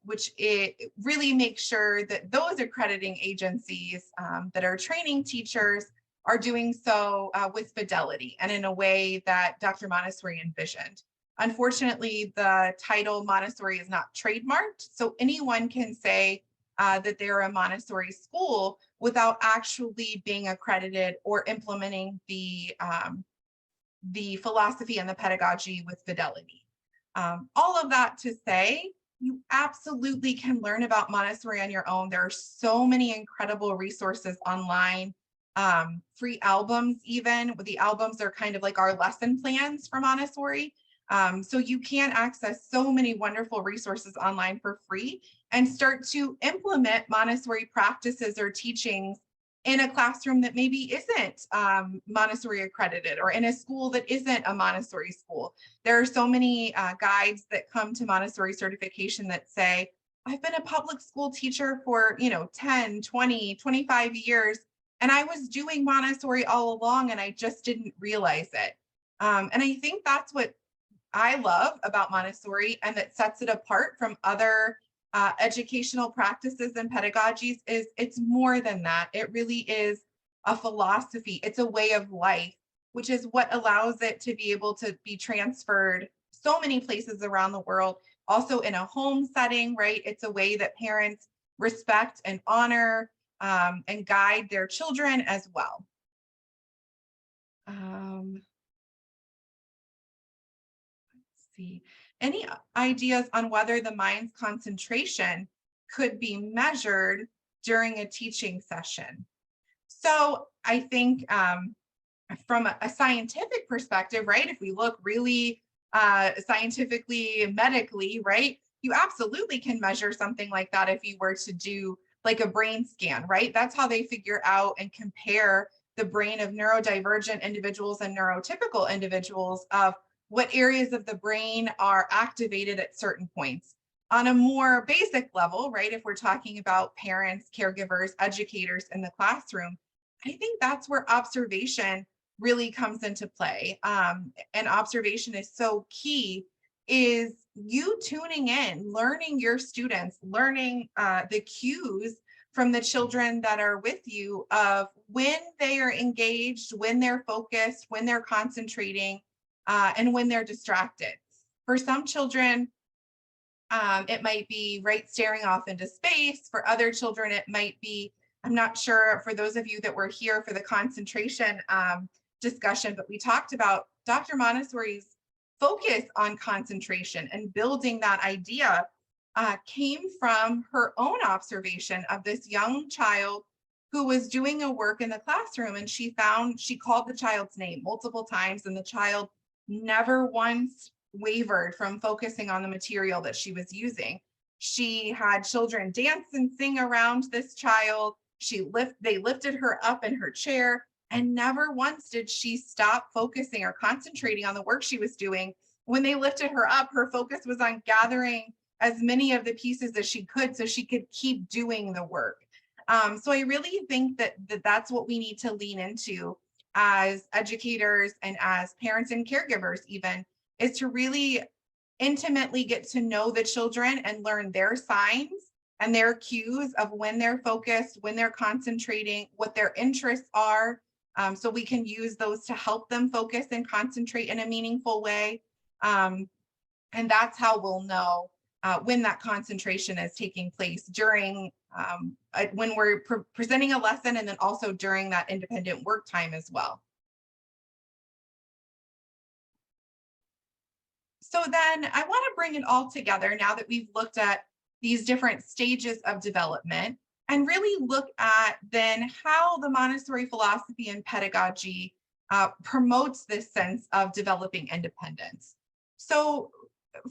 which it really makes sure that those accrediting agencies that are training teachers are doing so with fidelity and in a way that Dr. Montessori envisioned. Unfortunately, the title Montessori is not trademarked, so anyone can say that they're a Montessori school without actually being accredited or implementing the philosophy and the pedagogy with fidelity. All of that to say, you absolutely can learn about Montessori on your own. There are so many incredible resources online, free albums even. The albums are kind of like our lesson plans for Montessori. So you can access so many wonderful resources online for free and start to implement Montessori practices or teachings in a classroom that maybe isn't Montessori accredited, or in a school that isn't a Montessori school. There are so many guides that come to Montessori certification that say, I've been a public school teacher for 10, 20, 25 years, and I was doing Montessori all along and I just didn't realize it. And I think that's what I love about Montessori, and that sets it apart from other educational practices and pedagogies, is it's more than that. It really is a philosophy. It's a way of life, which is what allows it to be able to be transferred so many places around the world, also in a home setting, right? It's a way that parents respect and honor and guide their children as well. Let's see. Any ideas on whether the mind's concentration could be measured during a teaching session? So I think from a scientific perspective, right? If we look really scientifically, medically, right? You absolutely can measure something like that if you were to do like a brain scan, right? That's how they figure out and compare the brain of neurodivergent individuals and neurotypical individuals of what areas of the brain are activated at certain points. On a more basic level, right? If we're talking about parents, caregivers, educators in the classroom, I think that's where observation really comes into play. And observation is so key, is you tuning in, learning your students, learning the cues from the children that are with you of when they are engaged, when they're focused, when they're concentrating, and when they're distracted. For some children, it might be right staring off into space. For other children, it might be, I'm not sure for those of you that were here for the concentration discussion, but we talked about Dr. Montessori's focus on concentration and building that idea came from her own observation of this young child who was doing a work in the classroom, and she called the child's name multiple times, and the child never once wavered from focusing on the material that she was using. She had children dance and sing around this child. They lifted her up in her chair, and never once did she stop focusing or concentrating on the work she was doing. When they lifted her up, her focus was on gathering as many of the pieces as she could so she could keep doing the work. So I really think that's what we need to lean into as educators and as parents and caregivers even, is to really intimately get to know the children and learn their signs and their cues of when they're focused, when they're concentrating, what their interests are, so we can use those to help them focus and concentrate in a meaningful way. And that's how we'll know when that concentration is taking place during when we're presenting a lesson, and then also during that independent work time as well. So then I want to bring it all together now that we've looked at these different stages of development, and really look at then how the Montessori philosophy and pedagogy promotes this sense of developing independence. So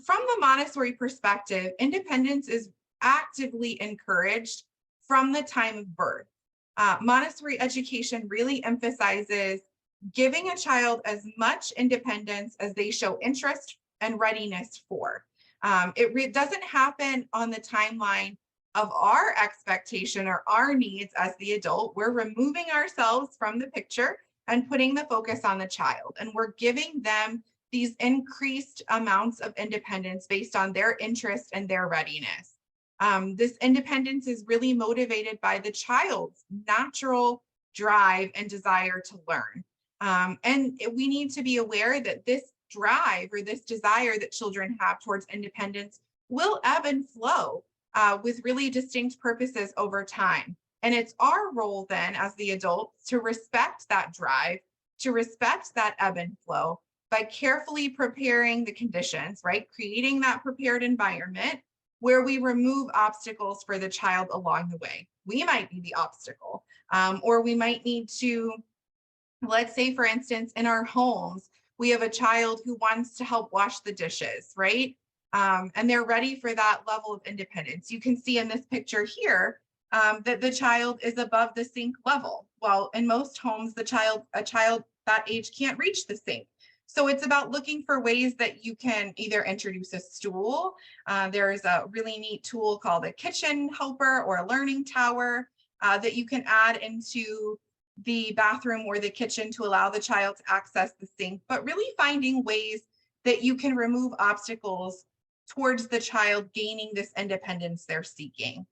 from the Montessori perspective, independence is actively encouraged from the time of birth. Montessori education really emphasizes giving a child as much independence as they show interest and readiness for. It doesn't happen on the timeline of our expectation or our needs as the adult. We're removing ourselves from the picture and putting the focus on the child, and we're giving them these increased amounts of independence based on their interest and their readiness. This independence is really motivated by the child's natural drive and desire to learn. And we need to be aware that this drive or this desire that children have towards independence will ebb and flow with really distinct purposes over time. And it's our role then as the adults to respect that drive, to respect that ebb and flow by carefully preparing the conditions, right? Creating that prepared environment where we remove obstacles for the child along the way. We might be the obstacle, or we might need to, let's say, for instance, in our homes, we have a child who wants to help wash the dishes, right? And they're ready for that level of independence. You can see in this picture here that the child is above the sink level. Well, in most homes, a child that age can't reach the sink. So it's about looking for ways that you can either introduce a stool. There's a really neat tool called a kitchen helper or a learning tower that you can add into the bathroom or the kitchen to allow the child to access the sink, but really finding ways that you can remove obstacles towards the child gaining this independence they're seeking.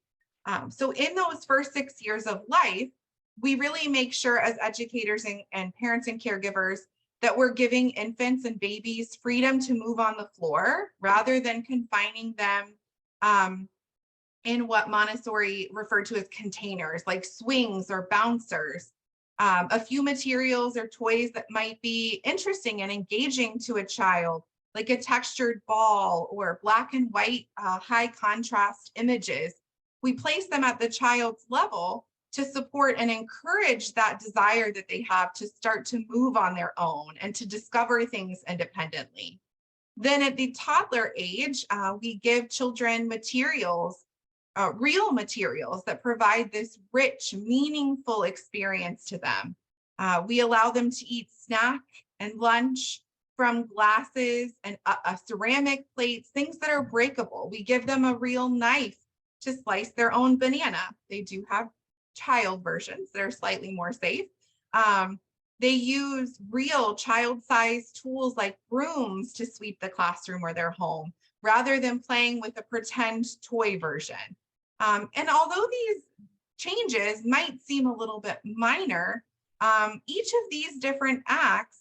So in those first 6 years of life, we really make sure as educators and parents and caregivers that we're giving infants and babies freedom to move on the floor rather than confining them in what Montessori referred to as containers, like swings or bouncers. A few materials or toys that might be interesting and engaging to a child, like a textured ball or black and white high contrast images. We place them at the child's level to support and encourage that desire that they have to start to move on their own and to discover things independently. Then at the toddler age, we give children materials, real materials that provide this rich, meaningful experience to them. We allow them to eat snack and lunch from glasses and ceramic plates, things that are breakable. We give them a real knife to slice their own banana. They do have child versions that are slightly more safe. They use real child-sized tools like brooms to sweep the classroom or their home, rather than playing with a pretend toy version. And although these changes might seem a little bit minor, each of these different acts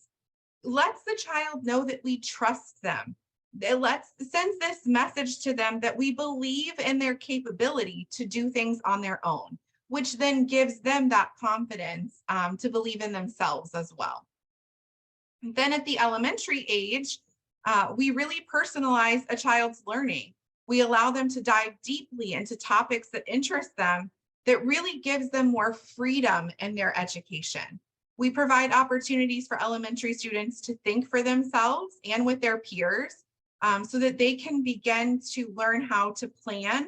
lets the child know that we trust them. It sends this message to them that we believe in their capability to do things on their own, which then gives them that confidence to believe in themselves as well. And then at the elementary age, we really personalize a child's learning. We allow them to dive deeply into topics that interest them, that really gives them more freedom in their education. We provide opportunities for elementary students to think for themselves and with their peers, so that they can begin to learn how to plan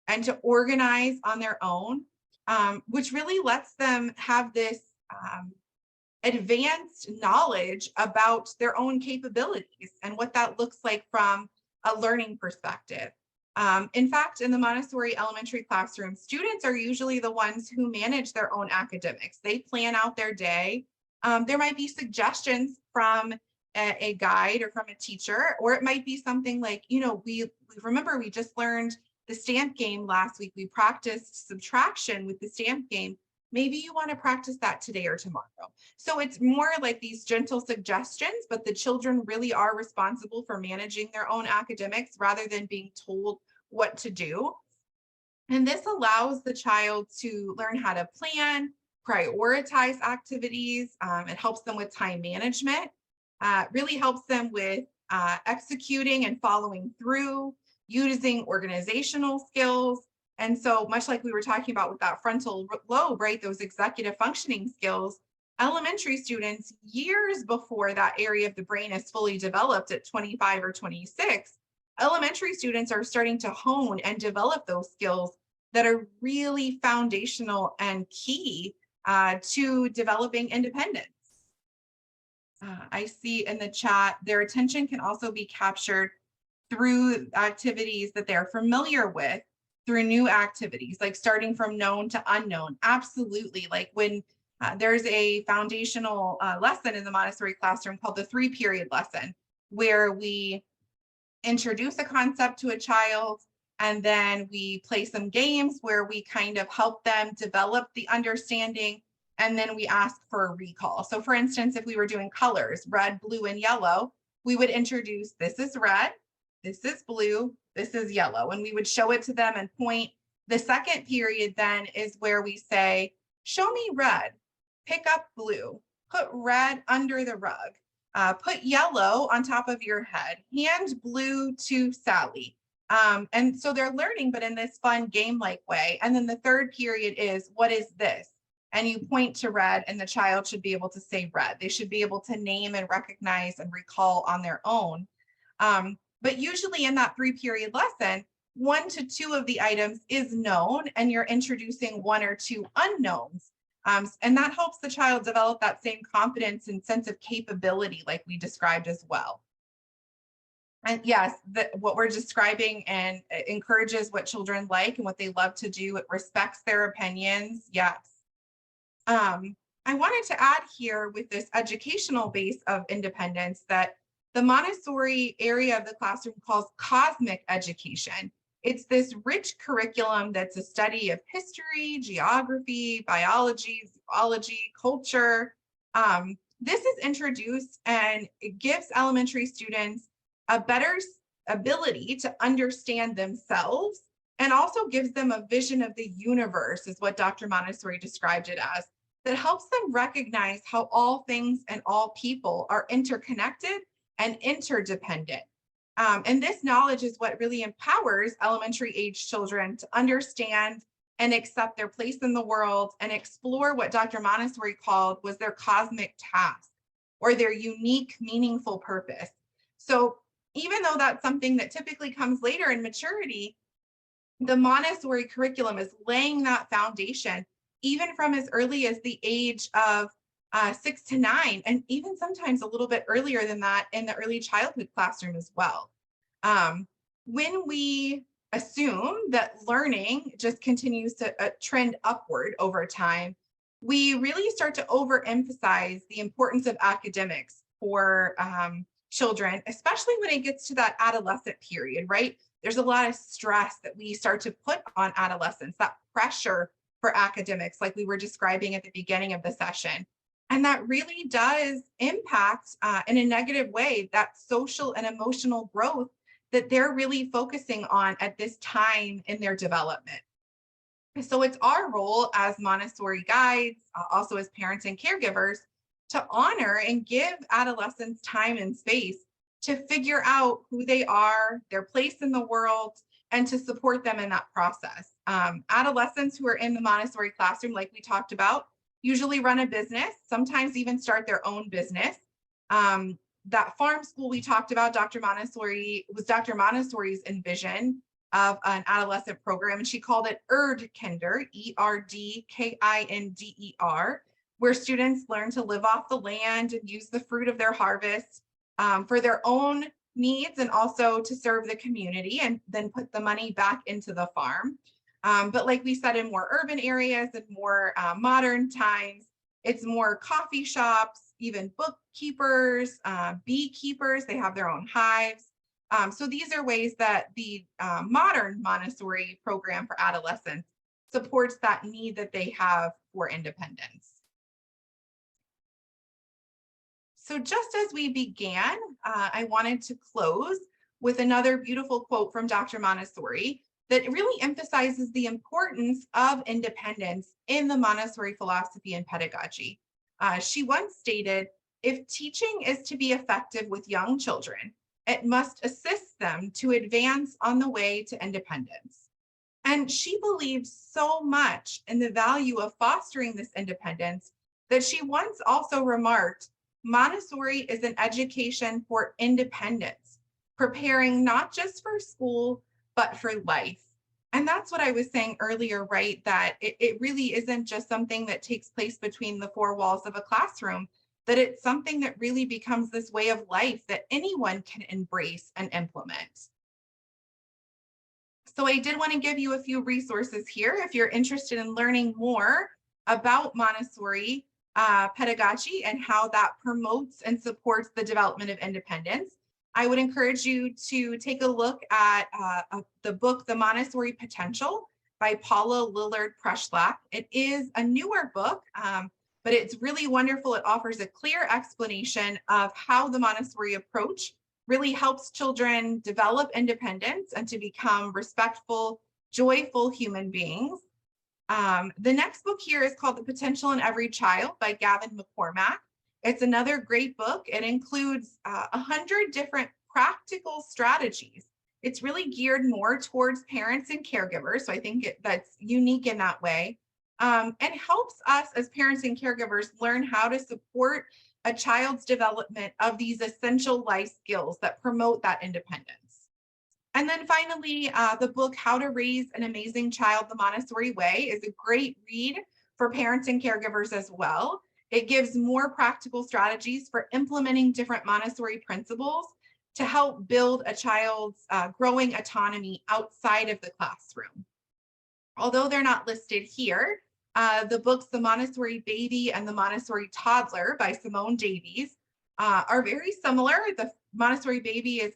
and to organize on their own, which really lets them have this advanced knowledge about their own capabilities and what that looks like from a learning perspective. In fact, in the Montessori elementary classroom, students are usually the ones who manage their own academics. They plan out their day. There might be suggestions from a guide or from a teacher, or it might be something like, we remember we just learned the stamp game last week. We practiced subtraction with the stamp game. Maybe you want to practice that today or tomorrow. So it's more like these gentle suggestions, but the children really are responsible for managing their own academics rather than being told what to do. And this allows the child to learn how to plan, prioritize activities. It helps them with time management, really helps them with executing and following through, using organizational skills. And so much like we were talking about with that frontal lobe, right, those executive functioning skills, elementary students, years before that area of the brain is fully developed at 25 or 26, elementary students are starting to hone and develop those skills that are really foundational and key to developing independence. I see in the chat, their attention can also be captured through activities that they're familiar with, through new activities, like starting from known to unknown. Absolutely. Like when there's a foundational lesson in the Montessori classroom called the 3-period lesson, where we introduce a concept to a child, and then we play some games where we kind of help them develop the understanding, and then we ask for a recall. So for instance, if we were doing colors, red, blue, and yellow, we would introduce, this is red, this is blue, this is yellow, and we would show it to them and point. The second period then is where we say, show me red, pick up blue, put red under the rug, put yellow on top of your head, hand blue to Sally. And so they're learning, but in this fun game-like way. And then the third period is, what is this? And you point to red, and the child should be able to say red. They should be able to name and recognize and recall on their own. But usually in that 3-period lesson, 1 to 2 of the items is known, and you're introducing 1 or 2 unknowns. And that helps the child develop that same confidence and sense of capability like we described as well. And yes, what we're describing and encourages what children like and what they love to do. It respects their opinions. Yes. I wanted to add here with this educational base of independence that the Montessori area of the classroom calls cosmic education. It's this rich curriculum that's a study of history, geography, biology, zoology, culture. This is introduced, and it gives elementary students a better ability to understand themselves, and also gives them a vision of the universe, is what Dr. Montessori described it as, that helps them recognize how all things and all people are interconnected and interdependent. And this knowledge is what really empowers elementary age children to understand and accept their place in the world and explore what Dr. Montessori called was their cosmic task or their unique, meaningful purpose. So even though that's something that typically comes later in maturity, the Montessori curriculum is laying that foundation even from as early as the age of 6 to 9, and even sometimes a little bit earlier than that in the early childhood classroom as well. When we assume that learning just continues to trend upward over time, we really start to overemphasize the importance of academics for children, especially when it gets to that adolescent period, right? There's a lot of stress that we start to put on adolescents, that pressure for academics, like we were describing at the beginning of the session. And that really does impact in a negative way that social and emotional growth that they're really focusing on at this time in their development. So it's our role as Montessori guides, also as parents and caregivers, to honor and give adolescents time and space to figure out who they are, their place in the world, and to support them in that process. Adolescents who are in the Montessori classroom, like we talked about, usually run a business, sometimes even start their own business. That farm school we talked about, Dr. Montessori's envision of an adolescent program, and she called it Erdkinder, Erdkinder, where students learn to live off the land and use the fruit of their harvest for their own needs and also to serve the community, and then put the money back into the farm. But like we said, in more urban areas and more modern times, it's more coffee shops, even bookkeepers, beekeepers, they have their own hives. So these are ways that the modern Montessori program for adolescents supports that need that they have for independence. So just as we began, I wanted to close with another beautiful quote from Dr. Montessori that really emphasizes the importance of independence in the Montessori philosophy and pedagogy. She once stated, "If teaching is to be effective with young children, it must assist them to advance on the way to independence." And she believed so much in the value of fostering this independence that she once also remarked, "Montessori is an education for independence, preparing not just for school, but for life." And that's what I was saying earlier, right? That it really isn't just something that takes place between the four walls of a classroom, that it's something that really becomes this way of life that anyone can embrace and implement. So I did want to give you a few resources here if you're interested in learning more about Montessori pedagogy and how that promotes and supports the development of independence. I would encourage you to take a look at the book, The Montessori Potential by Paula Lillard-Preschlack. It is a newer book, but it's really wonderful. It offers a clear explanation of how the Montessori approach really helps children develop independence and to become respectful, joyful human beings. The next book here is called The Potential in Every Child by Gavin McCormack. It's another great book. It includes 100 different practical strategies. It's really geared more towards parents and caregivers. So I think that's unique in that way. And helps us as parents and caregivers learn how to support a child's development of these essential life skills that promote that independence. And then finally, the book, How to Raise an Amazing Child the Montessori Way, is a great read for parents and caregivers as well. It gives more practical strategies for implementing different Montessori principles to help build a child's growing autonomy outside of the classroom. Although they're not listed here, the books, The Montessori Baby and The Montessori Toddler by Simone Davies are very similar. The Montessori Baby is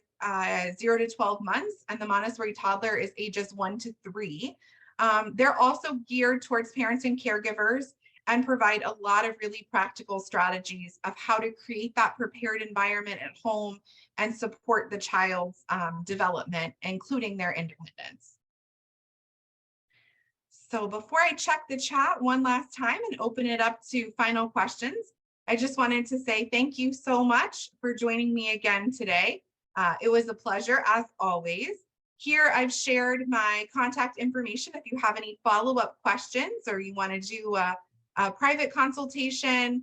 0 to 12 months, and the Montessori Toddler is ages 1 to 3. They're also geared towards parents and caregivers and provide a lot of really practical strategies of how to create that prepared environment at home and support the child's development, including their independence. So before I check the chat one last time and open it up to final questions, I just wanted to say thank you so much for joining me again today. It was a pleasure as always. Here I've shared my contact information. If you have any follow-up questions or you want to do a private consultation,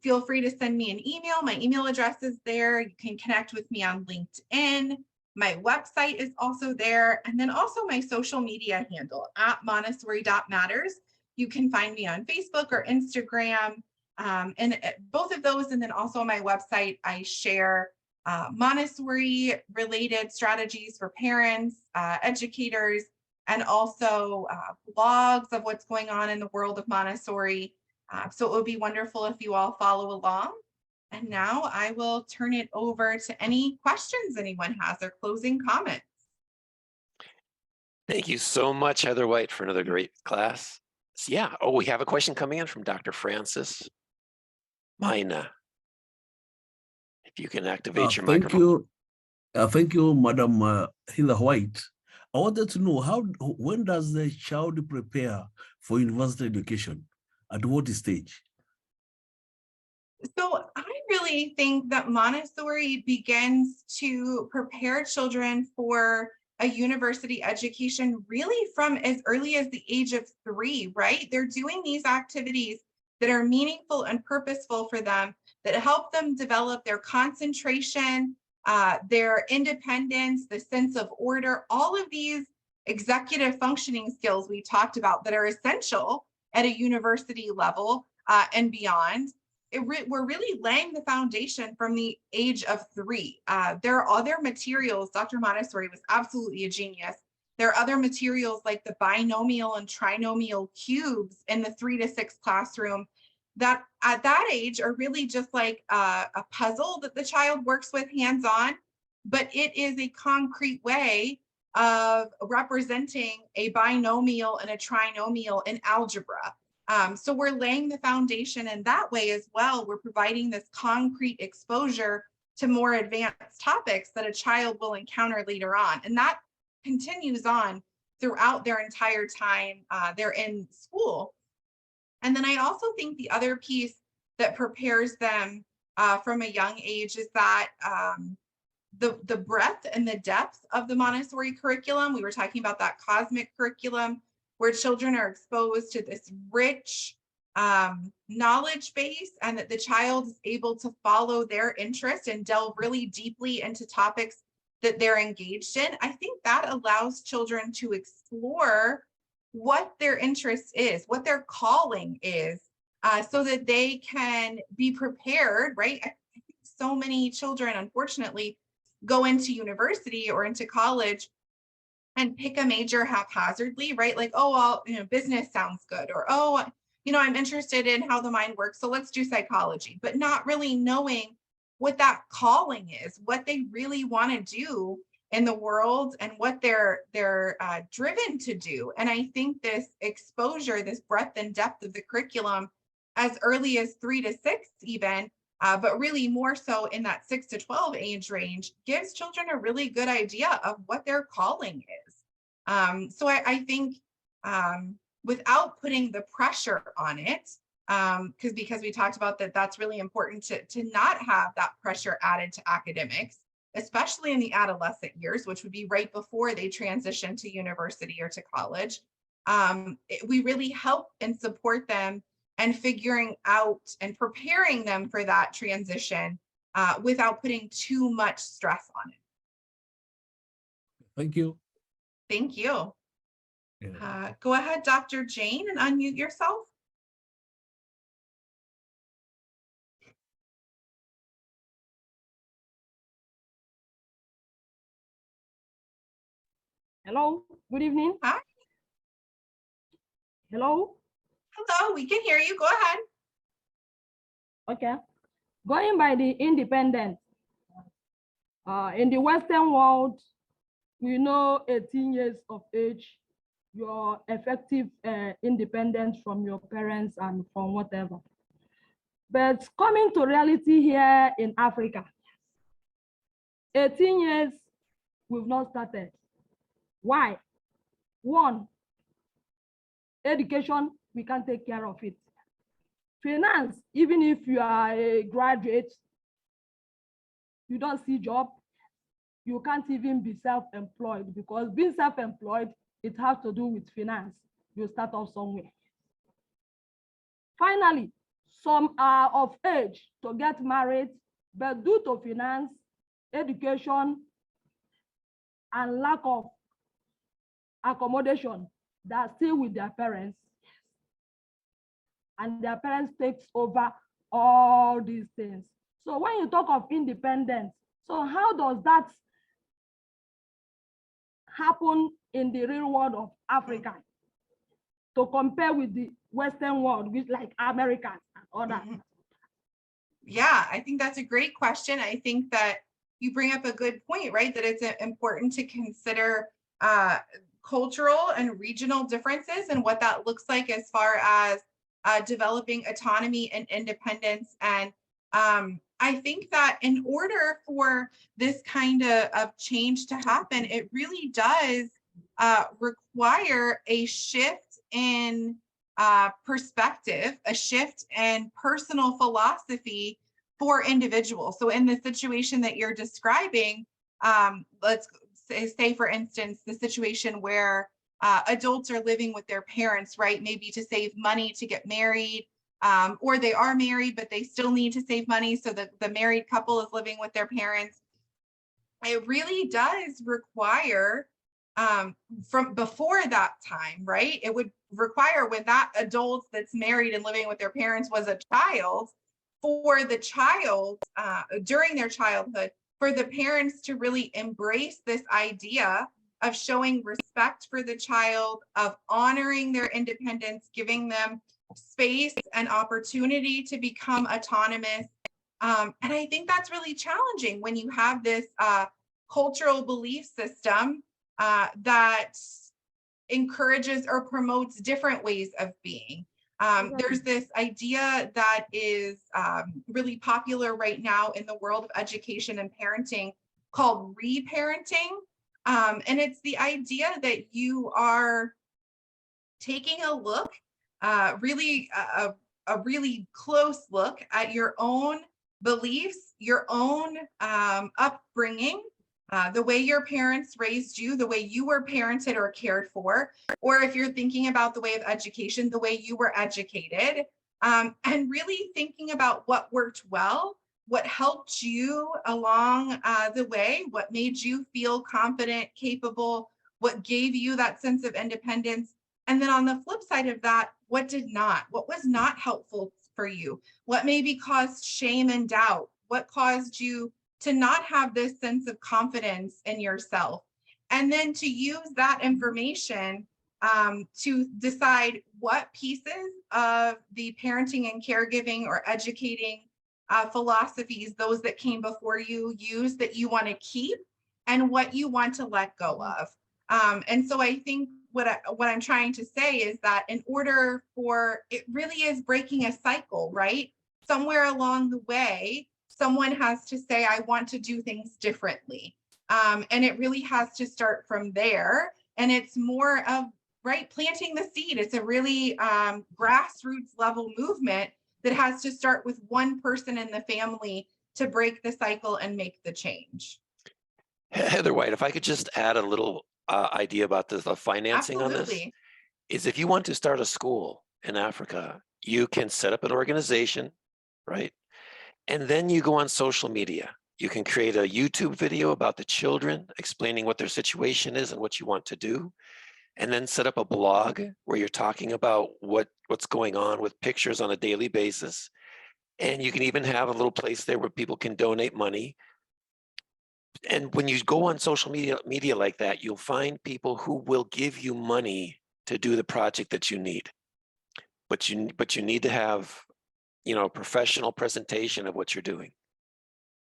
feel free to send me an email. My email address is there. You can connect with me on LinkedIn. My website is also there. And then also my social media handle at Montessori.matters. You can find me on Facebook or Instagram. And both of those, and then also on my website, I share Montessori related strategies for parents, educators, and also blogs of what's going on in the world of Montessori. So it would be wonderful if you all follow along. And now I will turn it over to any questions anyone has or closing comments. Thank you so much, Heather White, for another great class. So, yeah, oh, we have a question coming in from Dr. Francis Mina. If you can activate your microphone. Thank you, Madam Heather White. I wanted to know when does the child prepare for university education? At what stage? So I really think that Montessori begins to prepare children for a university education really from as early as the age of 3, right? They're doing these activities that are meaningful and purposeful for them, that help them develop their concentration, their independence, the sense of order, all of these executive functioning skills we talked about that are essential at a university level and beyond. We're really laying the foundation from the age of 3. There are other materials. Dr. Montessori was absolutely a genius. There are other materials like the binomial and trinomial cubes in the 3 to 6 classroom that at that age are really just like a puzzle that the child works with hands-on, but it is a concrete way of representing a binomial and a trinomial in algebra. So we're laying the foundation in that way as well. We're providing this concrete exposure to more advanced topics that a child will encounter later on. And that continues on throughout their entire time they're in school. And then I also think the other piece that prepares them from a young age is that the breadth and the depth of the Montessori curriculum. We were talking about that cosmic curriculum where children are exposed to this rich knowledge base, and that the child is able to follow their interest and delve really deeply into topics that they're engaged in. I think that allows children to explore what their interest is, what their calling is, so that they can be prepared, right? I think so many children, unfortunately, go into university or into college and pick a major haphazardly, right? Like, oh, well, business sounds good, or, oh, I'm interested in how the mind works, so let's do psychology, but not really knowing what that calling is, what they really want to do in the world and what they're driven to do. And I think this exposure, this breadth and depth of the curriculum as early as 3 to 6 even, but really more so in that 6 to 12 age range, gives children a really good idea of what their calling is. So I think without putting the pressure on it, because we talked about that's really important to not have that pressure added to academics, especially in the adolescent years, which would be right before they transition to university or to college. We really help and support them and figuring out and preparing them for that transition without putting too much stress on it. Thank you. Thank you. Yeah. Go ahead, Dr. Jane, and unmute yourself. Hello, good evening. Hi. Hello. Hello, we can hear you. Go ahead. Okay. Going by the independence, in the Western world, we know 18 years of age, you're effective independence from your parents and from whatever. But coming to reality here in Africa, 18 years, we've not started. Why? One, education, we can't take care of it. Finance, even if you are a graduate, you don't see job. you can't even be self-employed, because being self-employed, it has to do with finance. You start off somewhere. Finally, some are of age to get married, but due to finance, education, and lack of accommodation, they are still with their parents. And their parents takes over all these things. So when you talk of independence, so how does that happen in the real world of Africa to compare with the Western world, with like Americans and others? Yeah, I think that's a great question. I think that you bring up a good point, right? That it's important to consider cultural and regional differences and what that looks like as far as developing autonomy and independence. And I think that in order for this kind of change to happen, it really does require a shift in perspective, a shift in personal philosophy for individuals. So in the situation that you're describing, let's say, for instance, the situation where adults are living with their parents, right? Maybe to save money to get married, or they are married, but they still need to save money. So the married couple is living with their parents. It really does require, from before that time, right? It would require, when that adult that's married and living with their parents was a child, for the child during their childhood, for the parents to really embrace this idea of showing respect for the child, of honoring their independence, giving them space and opportunity to become autonomous. And I think that's really challenging when you have this cultural belief system that encourages or promotes different ways of being. There's this idea that is really popular right now in the world of education and parenting called reparenting. And it's the idea that you are taking a look, a really close look at your own beliefs, your own upbringing, the way your parents raised you, the way you were parented or cared for, or if you're thinking about the way of education, the way you were educated, and really thinking about what worked well, what helped you along the way, what made you feel confident, capable, what gave you that sense of independence. And then on the flip side of that, what did not? What was not helpful for you? What maybe caused shame and doubt? What caused you to not have this sense of confidence in yourself? And then to use that information to decide what pieces of the parenting and caregiving or educating philosophies, those that came before you, use that you want to keep, and what you want to let go of. And so I think what I'm trying to say is that in order for, it really is breaking a cycle, right? Somewhere along the way, someone has to say, I want to do things differently. And it really has to start from there. And it's more of, right, planting the seed. It's a really grassroots level movement that has to start with one person in the family to break the cycle and make the change. Heather White, if I could just add a little idea about the financing on this, is if you want to start a school in Africa, you can set up an organization, right? And then you go on social media. You can create a YouTube video about the children, explaining what their situation is and what you want to do. And then set up a blog where you're talking about what's going on with pictures on a daily basis. And you can even have a little place there where people can donate money. And when you go on social media like that, you'll find people who will give you money to do the project that you need. But you need to have, a professional presentation of what you're doing.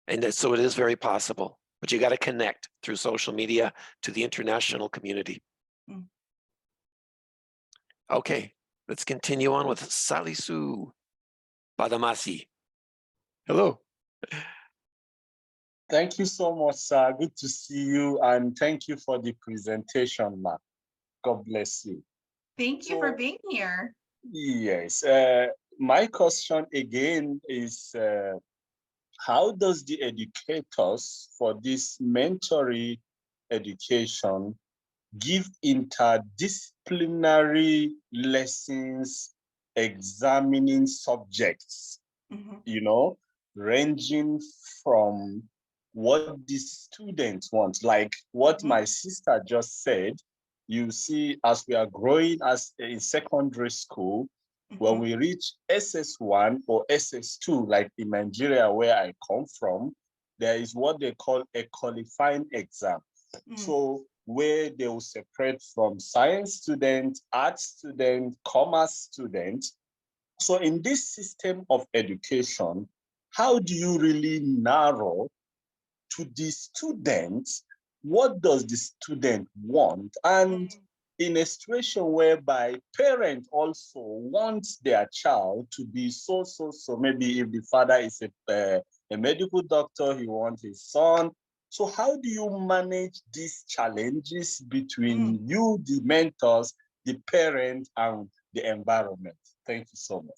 And so it is very possible, but you got to connect through social media to the international community. Okay, let's continue on with Salisu Badamasi. Hello. Thank you so much, sir. Good to see you, and thank you for the presentation, Mark. God bless you. Thank you for being here. Yes. My question again is, how does the educators for this mentoring education give interdisciplinary lessons examining subjects, ranging from what the students want, like what my sister just said. You see, as we are growing as in secondary school, when we reach SS1 or SS2, like in Nigeria, where I come from, there is what they call a qualifying exam. So where they will separate from science students, arts students, commerce students. So in this system of education, how do you really narrow to the students, what does the student want? And in a situation whereby parents also want their child to be so, maybe if the father is a medical doctor, he wants his son. So how do you manage these challenges between you, the mentors, the parent, and the environment? Thank you so much.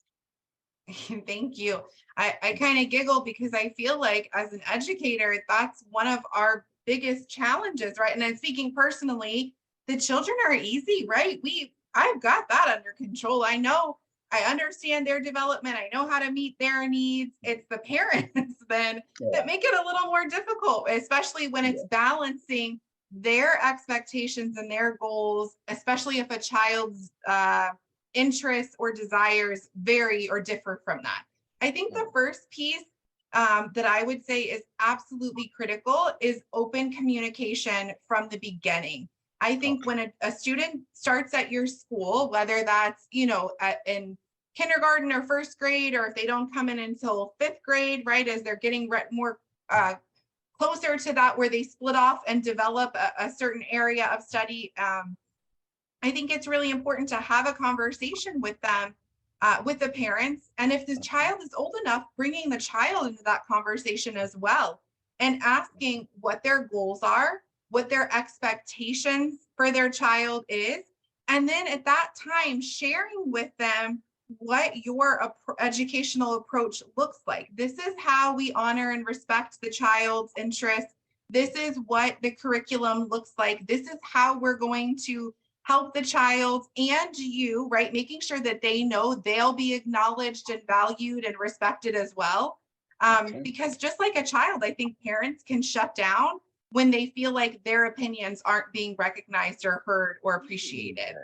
Thank you. I kind of giggle because I feel like as an educator, that's one of our biggest challenges, right? And I'm speaking personally, the children are easy, right? I've got that under control. I understand their development. I know how to meet their needs. It's the parents then that make it a little more difficult, especially when it's balancing their expectations and their goals, especially if a child's interests or desires vary or differ from that. I think the first piece that I would say is absolutely critical is open communication from the beginning. I think when a student starts at your school, whether that's, in kindergarten or first grade, or if they don't come in until 5th grade, right, as they're getting more closer to that, where they split off and develop a certain area of study, I think it's really important to have a conversation with them, with the parents. And if the child is old enough, bringing the child into that conversation as well, and asking what their goals are, what their expectations for their child is. And then at that time, sharing with them what your educational approach looks like. This is how we honor and respect the child's interests. This is what the curriculum looks like. This is how we're going to help the child and you, right? Making sure that they know they'll be acknowledged and valued and respected as well. Because just like a child, I think parents can shut down when they feel like their opinions aren't being recognized or heard or appreciated.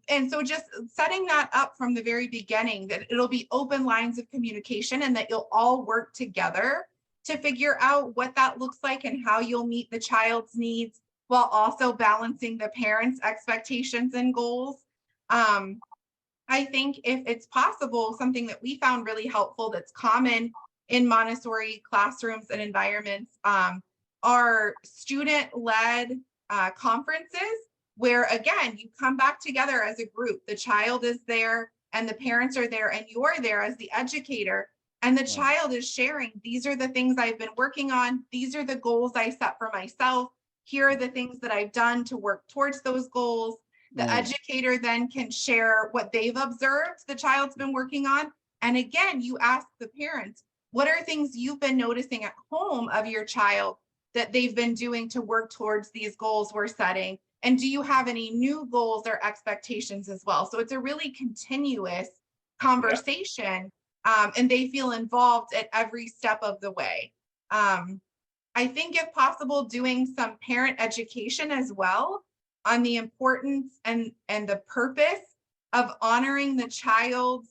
And so just setting that up from the very beginning, that it'll be open lines of communication and that you'll all work together to figure out what that looks like and how you'll meet the child's needs while also balancing the parents' expectations and goals. I think if it's possible, something that we found really helpful that's common in Montessori classrooms and environments are student-led conferences where, again, you come back together as a group. The child is there and the parents are there and you're there as the educator, and the child is sharing, these are the things I've been working on. These are the goals I set for myself. Here are the things that I've done to work towards those goals. The educator then can share what they've observed the child's been working on. And again, you ask the parents, what are things you've been noticing at home of your child that they've been doing to work towards these goals we're setting? And do you have any new goals or expectations as well? So it's a really continuous conversation, and they feel involved at every step of the way. I think if possible, doing some parent education as well on the importance and the purpose of honoring the child's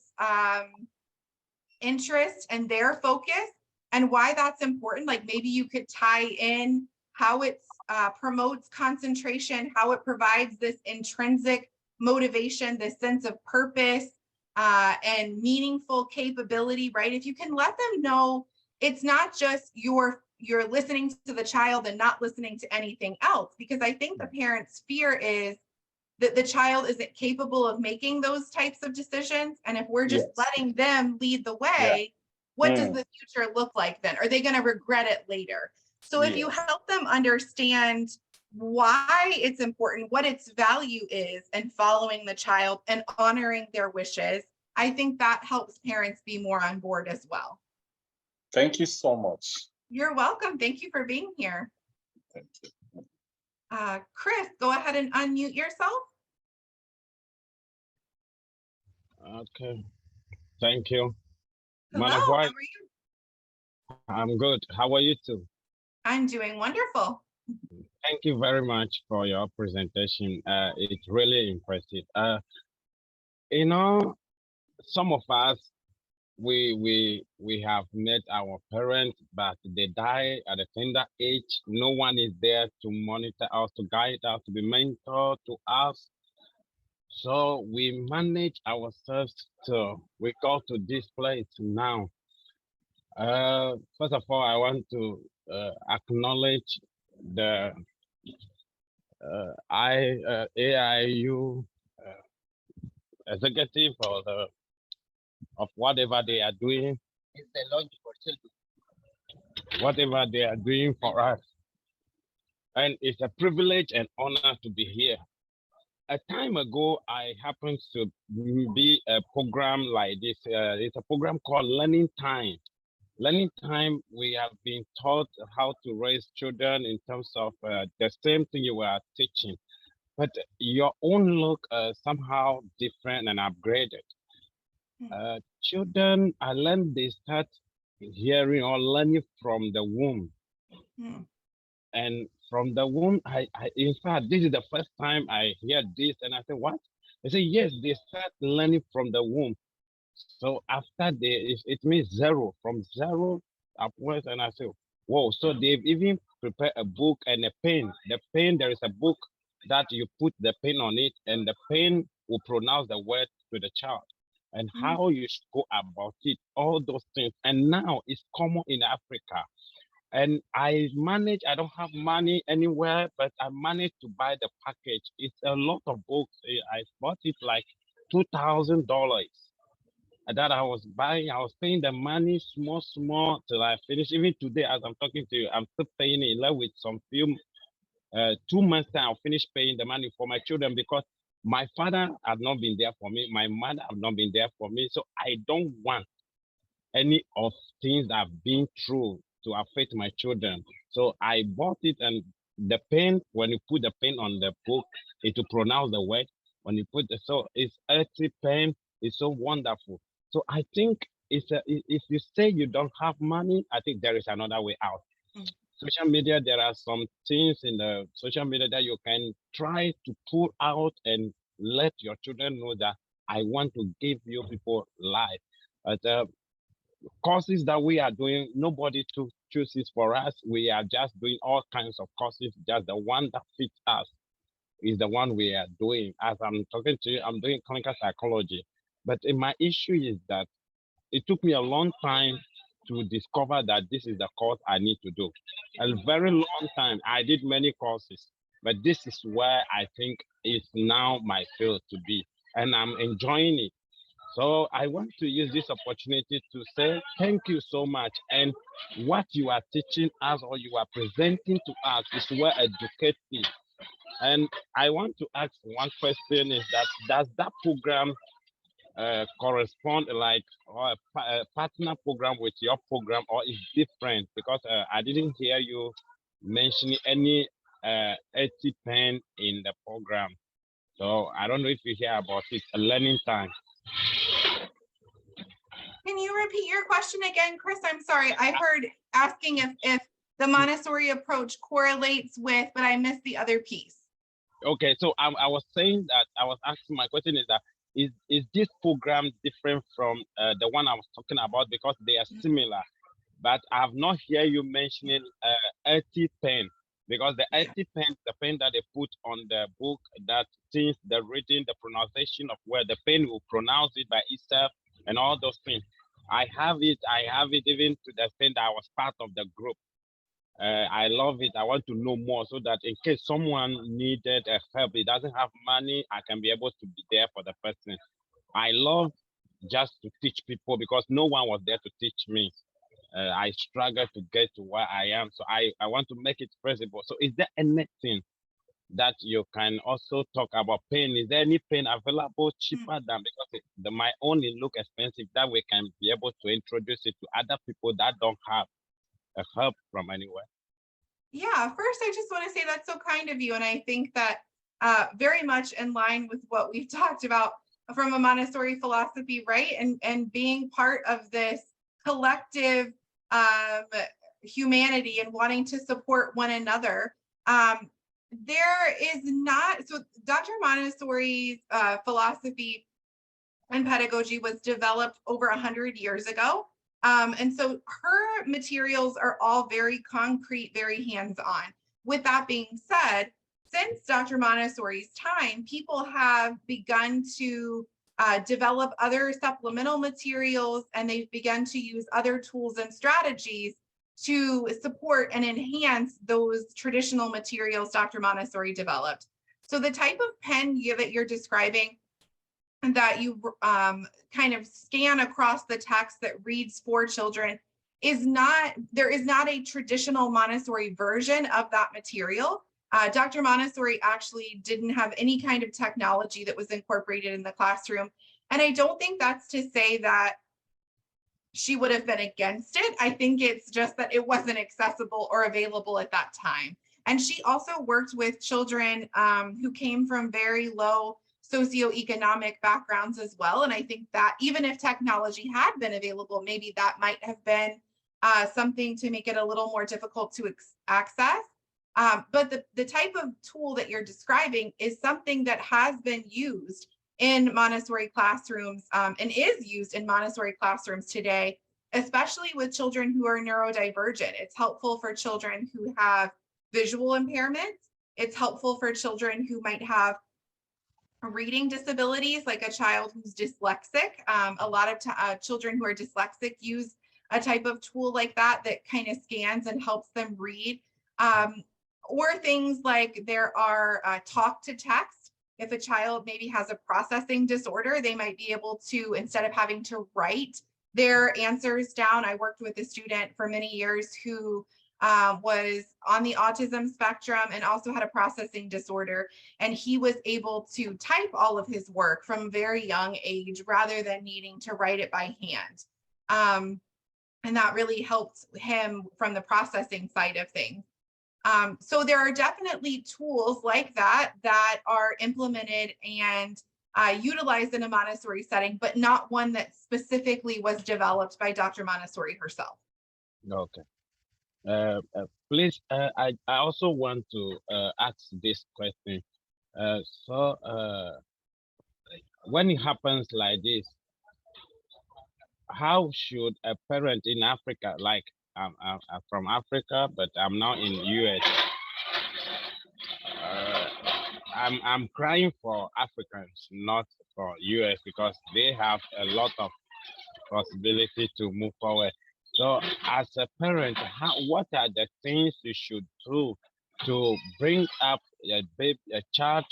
interest and their focus and why that's important. Like maybe you could tie in how it promotes concentration, how it provides this intrinsic motivation, this sense of purpose and meaningful capability, right? If you can let them know it's not just you're listening to the child and not listening to anything else, because I think the parent's fear is that the child isn't capable of making those types of decisions. And if we're just letting them lead the way, what does the future look like then? Are they going to regret it later? So if you help them understand why it's important, what its value is, and following the child and honoring their wishes, I think that helps parents be more on board as well. Thank you so much. You're welcome. Thank you for being here. Thank you. Chris, go ahead and unmute yourself. Okay, thank you. Hello, Madam how White, are you? I'm good. How are you too? I'm doing wonderful. Thank you very much for your presentation. It's really impressive. You know, some of us, we have met our parents, but they die at a tender age. No one is there to monitor us, to guide us, to be mentor to us. So we manage ourselves we go to this place now. First of all, I want to acknowledge the AIU executive of whatever they are doing. It's the launch for children. Whatever they are doing for us. And it's a privilege and honor to be here. A time ago, I happened to be a program like this. It's a program called Learning Time. Learning Time, we have been taught how to raise children in terms of the same thing you were teaching, but your own look somehow different and upgraded. Children, I learned they start hearing or learning from the womb. And from the womb, in fact, this is the first time I hear this, and I said, what? They say, yes, they start learning from the womb. So after it means zero, from zero upwards, and I say, whoa, so they've even prepared a book and a pen. The pen, there is a book that you put the pen on it, and the pen will pronounce the word to the child, and how you should go about it, all those things. And now it's common in Africa. And I don't have money anywhere, but I managed to buy the package. It's a lot of books. I bought it like $2,000. That I was buying. I was paying the money small till I finished. Even today, as I'm talking to you, I'm still paying it. Like with some few 2 months time, I'll finish paying the money for my children because my father had not been there for me. My mother have not been there for me. So I don't want any of things that I've been through to affect my children. So I bought it, and the pen, when you put the pen on the book, it will pronounce the word. When you put so it's earthy pen, it's so wonderful. So I think if you say you don't have money, I think there is another way out. Social media, there are some things in the social media that you can try to pull out and let your children know that I want to give you people life. But courses that we are doing, nobody chooses for us. We are just doing all kinds of courses. Just the one that fits us is the one we are doing. As I'm talking to you, I'm doing clinical psychology. But my issue is that it took me a long time to discover that this is the course I need to do. A very long time. I did many courses, but this is where I think is now my field to be, and I'm enjoying it. So I want to use this opportunity to say thank you so much. And what you are teaching us or you are presenting to us is well educated. And I want to ask one question is that, does that program correspond like or a partner program with your program, or is different? Because I didn't hear you mentioning any 80 pen in the program. So I don't know if you hear about it, a learning time. Can you repeat your question again, Chris? I'm sorry. I heard asking if the Montessori approach correlates with, but I missed the other piece. Okay, so I was saying that I was asking, my question is that is this program different from the one I was talking about, because they are similar, but I have not heard you mentioning 80 pen, because the 80 pen, the pen that they put on the book that since the reading, the pronunciation of where the pen will pronounce it by itself and all those things. I have it even to the extent that I was part of the group. I love it. I want to know more so that in case someone needed help, he doesn't have money, I can be able to be there for the person. I love just to teach people because no one was there to teach me. I struggled to get to where I am. So I want to make it feasible. So is there anything that you can also talk about pain. Is there any pain available cheaper than, because my own look expensive, that we can be able to introduce it to other people that don't have a help from anywhere? Yeah, first, I just want to say that's so kind of you. And I think that very much in line with what we've talked about from a Montessori philosophy, right? And being part of this collective humanity and wanting to support one another. There is not, so Dr. Montessori's philosophy and pedagogy was developed over 100 years ago. And so her materials are all very concrete, very hands-on. With that being said, since Dr. Montessori's time, people have begun to develop other supplemental materials, and they've begun to use other tools and strategies to support and enhance those traditional materials Dr. Montessori developed. So the type of pen that you're describing, that you kind of scan across the text that reads for children, there is not a traditional Montessori version of that material. Dr. Montessori actually didn't have any kind of technology that was incorporated in the classroom. And I don't think that's to say that she would have been against it. I think it's just that it wasn't accessible or available at that time. And she also worked with children who came from very low socioeconomic backgrounds as well. And I think that even if technology had been available, maybe that might have been something to make it a little more difficult to access. But the type of tool that you're describing is something that has been used in Montessori classrooms and is used in Montessori classrooms today, especially with children who are neurodivergent. It's helpful for children who have visual impairments. It's helpful for children who might have reading disabilities, like a child who's dyslexic. A lot of children who are dyslexic use a type of tool like that kind of scans and helps them read. Or things like there are talk to text. If a child maybe has a processing disorder, they might be able to, instead of having to write their answers down. I worked with a student for many years who was on the autism spectrum and also had a processing disorder. And he was able to type all of his work from a very young age rather than needing to write it by hand. And that really helped him from the processing side of things. So there are definitely tools like that are implemented and utilized in a Montessori setting, but not one that specifically was developed by Dr. Montessori herself. Okay. Please, I also want to ask this question. When it happens like this, how should a parent in Africa, like I'm from Africa, but I'm now in US. I'm crying for Africans, not for US, because they have a lot of possibility to move forward. So as a parent, what are the things you should do to bring up a child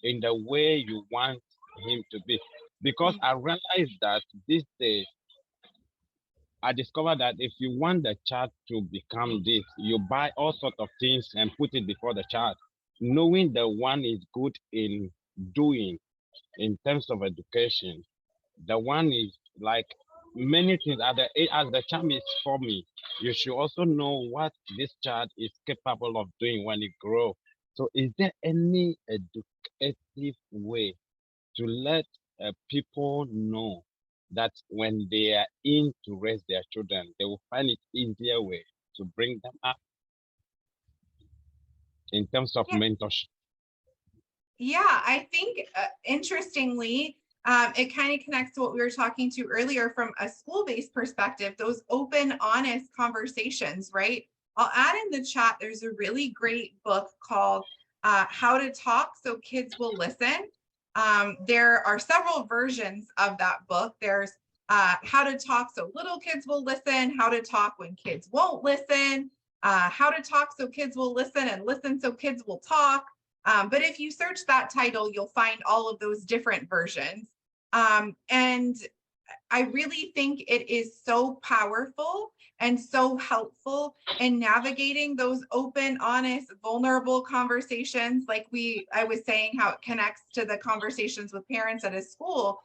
in the way you want him to be? Because I realize that these days, I discovered that if you want the child to become this, you buy all sorts of things and put it before the child, knowing the one is good in doing in terms of education. The one is like many things as the child is forming, you should also know what this child is capable of doing when it grows. So is there any educative way to let people know that when they are in to raise their children, they will find it easier way to bring them up in terms of mentorship? Yeah, I think interestingly, it kind of connects to what we were talking to earlier from a school-based perspective, those open, honest conversations, right? I'll add in the chat, there's a really great book called How to Talk So Kids Will Listen. There are several versions of that book. There's How to Talk So Little Kids Will Listen, How to Talk When Kids Won't Listen, How to Talk So Kids Will Listen and Listen So Kids Will Talk. But if you search that title, you'll find all of those different versions. And I really think it is so powerful and so helpful in navigating those open, honest, vulnerable conversations. Like I was saying, how it connects to the conversations with parents at a school.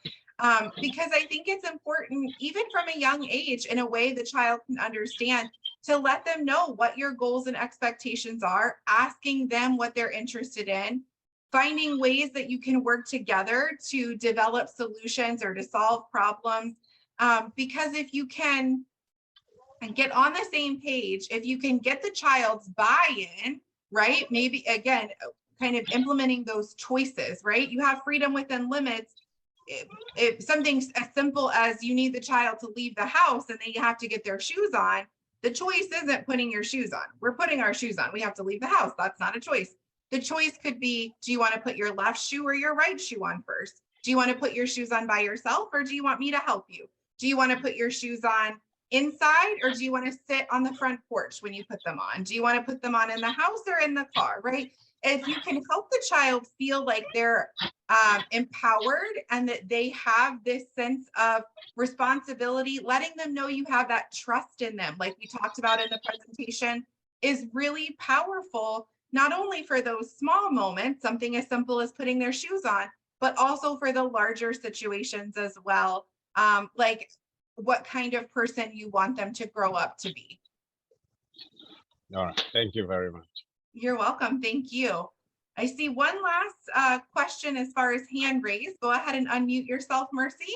Because I think it's important, even from a young age, in a way the child can understand, to let them know what your goals and expectations are, asking them what they're interested in, finding ways that you can work together to develop solutions or to solve problems. Because if you can get on the same page, if you can get the child's buy-in, right? Maybe again, kind of implementing those choices, right? You have freedom within limits. If something as simple as you need the child to leave the house and they have to get their shoes on, the choice isn't putting your shoes on. We're putting our shoes on. We have to leave the house. That's not a choice. The choice could be, do you want to put your left shoe or your right shoe on first? Do you want to put your shoes on by yourself, or do you want me to help you? Do you want to put your shoes on inside, or do you want to sit on the front porch when you put them on? Do you want to put them on in the house or in the car, right? If you can help the child feel like they're empowered and that they have this sense of responsibility, letting them know you have that trust in them, like we talked about in the presentation, is really powerful, not only for those small moments, something as simple as putting their shoes on, but also for the larger situations as well. Like what kind of person you want them to grow up to be. All right, thank you very much. You're welcome, thank you. I see one last question as far as hand raised. Go ahead and unmute yourself, Mercy.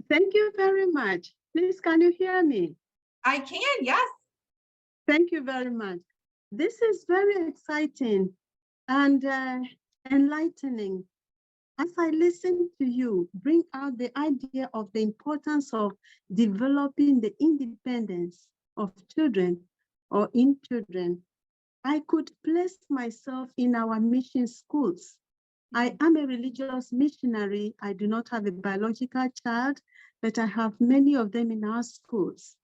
Thank you very much. Please, can you hear me? I can, yes. Thank you very much. This is very exciting and enlightening. As I listen to you bring out the idea of the importance of developing the independence of children or in children, I could place myself in our mission schools. I am a religious missionary. I do not have a biological child, but I have many of them in our schools.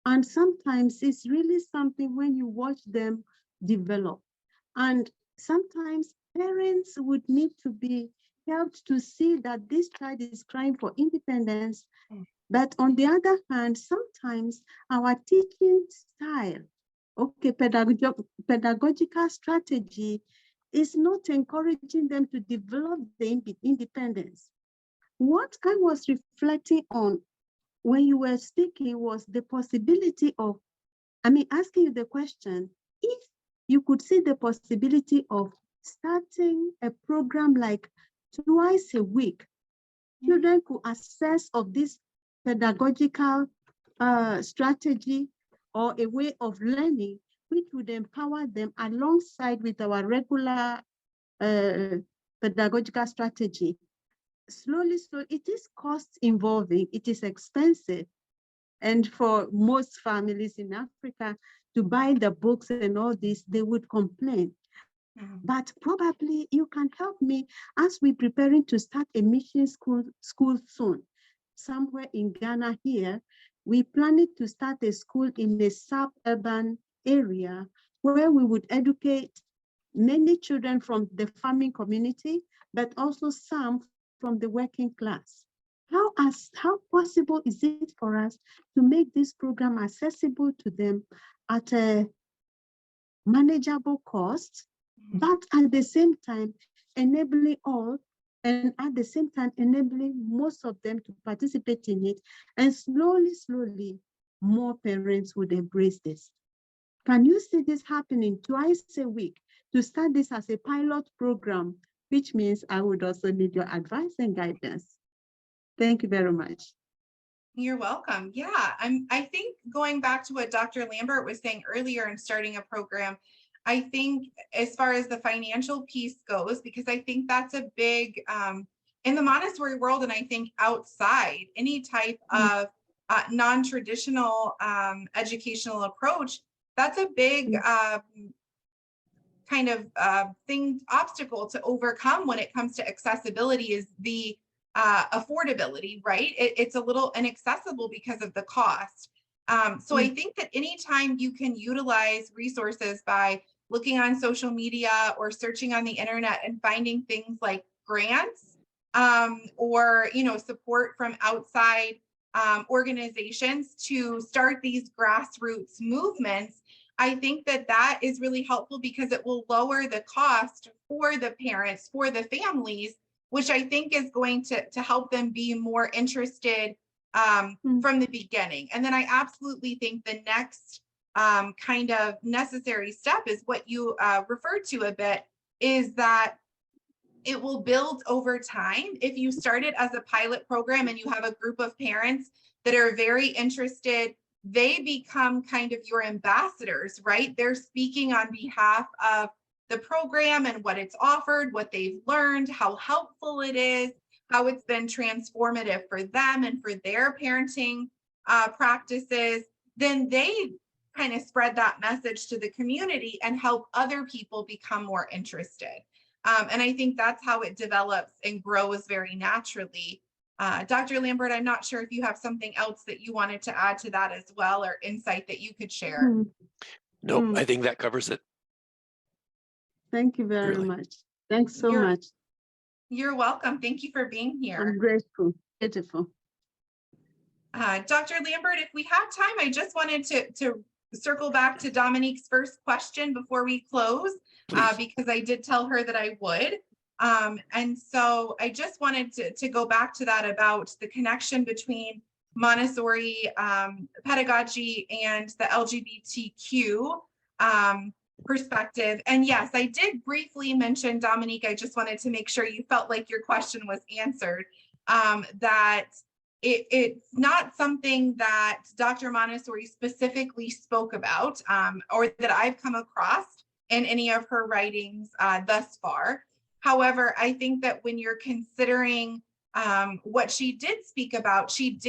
And sometimes it's really something when you watch them develop. And sometimes parents would need to be helped to see that this child is crying for independence. But on the other hand, sometimes our teaching style, okay, pedagogical strategy is not encouraging them to develop the independence. What I was reflecting on when you were speaking was the possibility of, asking you the question, if you could see the possibility of starting a program like twice a week, children could access of this pedagogical strategy or a way of learning, which would empower them alongside with our regular pedagogical strategy. Slowly, it is cost involving, it is expensive. And for most families in Africa to buy the books and all this, they would complain. But probably you can help me as we're preparing to start a mission school soon. Somewhere in Ghana here, we planning to start a school in a suburban area where we would educate many children from the farming community, but also some from the working class. How possible is it for us to make this program accessible to them at a manageable cost, but at the same time enabling all, and at the same time enabling most of them to participate in it, and slowly more parents would embrace this? Can you see this happening twice a week to start this as a pilot program, which means I would also need your advice and guidance. Thank you very much. You're welcome. Yeah, I think going back to what Dr. Lambert was saying earlier in starting a program, I think as far as the financial piece goes, because I think that's a big, in the Montessori world, and I think outside any type of non-traditional educational approach, that's a big kind of obstacle to overcome when it comes to accessibility, is the affordability, right? It's a little inaccessible because of the cost. So I think that anytime you can utilize resources by looking on social media or searching on the internet and finding things like grants or, support from outside organizations to start these grassroots movements, I think that that is really helpful because it will lower the cost for the parents, for the families, which I think is going to help them be more interested from the beginning. And then I absolutely think the next kind of necessary step is what you referred to a bit, is that it will build over time. If you start it as a pilot program and you have a group of parents that are very interested, they become kind of your ambassadors, right? They're speaking on behalf of the program and what it's offered, what they've learned, how helpful it is, how it's been transformative for them and for their parenting practices. Then they kind of spread that message to the community and help other people become more interested. And I think that's how it develops and grows very naturally. Dr. Lambert, I'm not sure if you have something else that you wanted to add to that as well, or insight that you could share. Nope, I think that covers it. Thank you very much. Thanks so much. You're welcome. Thank you for being here. I'm grateful. Beautiful. Dr. Lambert, if we have time, I just wanted to circle back to Dominique's first question before we close, because I did tell her that I would. And so I just wanted to go back to that about the connection between Montessori pedagogy and the LGBTQ perspective. And yes, I did briefly mention, Dominique, I just wanted to make sure you felt like your question was answered, that it's not something that Dr. Montessori specifically spoke about or that I've come across in any of her writings thus far. However, I think that when you're considering what she did speak about, she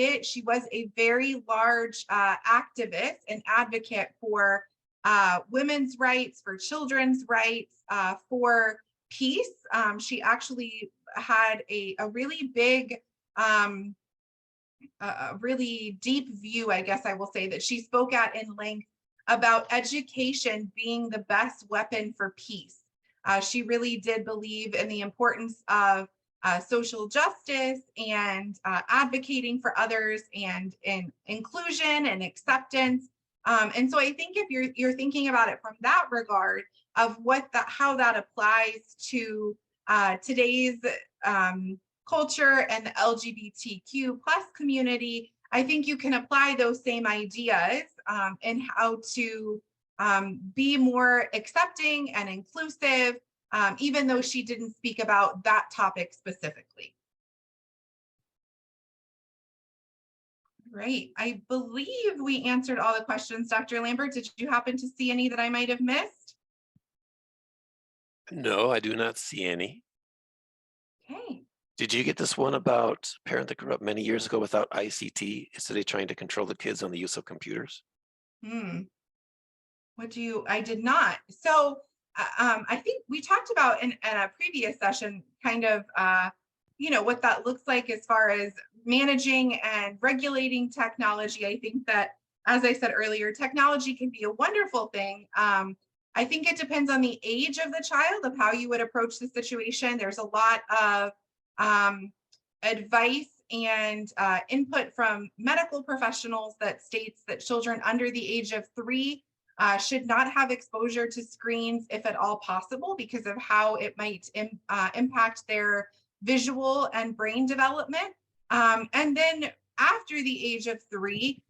was a very large activist and advocate for women's rights, for children's rights, for peace. She actually had a really big, a really deep view, I guess I will say, that she spoke at in length about education being the best weapon for peace. She really did believe in the importance of social justice and advocating for others and inclusion and acceptance. And so I think if you're thinking about it from that regard of how that applies to today's culture and the LGBTQ plus community, I think you can apply those same ideas in how to be more accepting and inclusive, even though she didn't speak about that topic specifically. Great. I believe we answered all the questions. Dr. Lambert, did you happen to see any that I might have missed? No, I do not see any. Okay. Did you get this one about a parent that grew up many years ago without ICT? Is they trying to control the kids on the use of computers? I did not. So I think we talked about in a previous session kind of, what that looks like as far as managing and regulating technology. I think that, as I said earlier, technology can be a wonderful thing. I think it depends on the age of the child, of how you would approach the situation. There's a lot of advice and input from medical professionals that states that children under the age of 3 should not have exposure to screens if at all possible, because of how it might impact their visual and brain development. And then after the age of 3,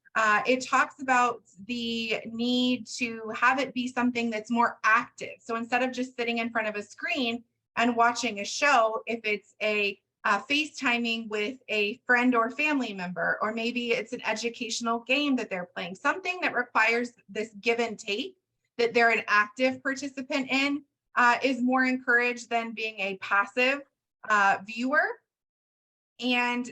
it talks about the need to have it be something that's more active. So instead of just sitting in front of a screen and watching a show, if it's a FaceTiming with a friend or family member, or maybe it's an educational game that they're playing, something that requires this give and take, that they're an active participant in, is more encouraged than being a passive viewer. And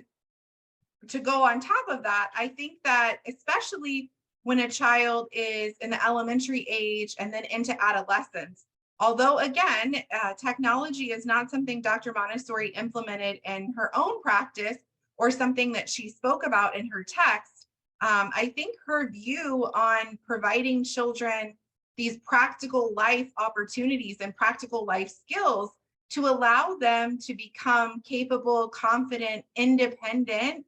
to go on top of that, I think that especially when a child is in the elementary age and then into adolescence, although again, technology is not something Dr. Montessori implemented in her own practice or something that she spoke about in her text, I think her view on providing children these practical life opportunities and practical life skills to allow them to become capable, confident, independent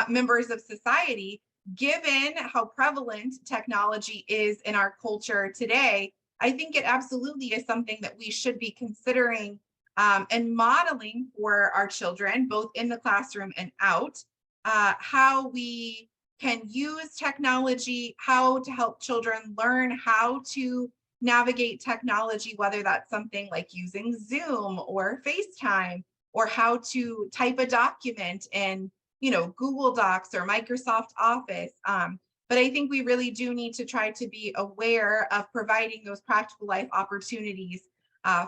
members of society, given how prevalent technology is in our culture today. I think it absolutely is something that we should be considering and modeling for our children, both in the classroom and out, how we can use technology, how to help children learn how to navigate technology, whether that's something like using Zoom or FaceTime, or how to type a document in, you know, Google Docs or Microsoft Office. But I think we really do need to try to be aware of providing those practical life opportunities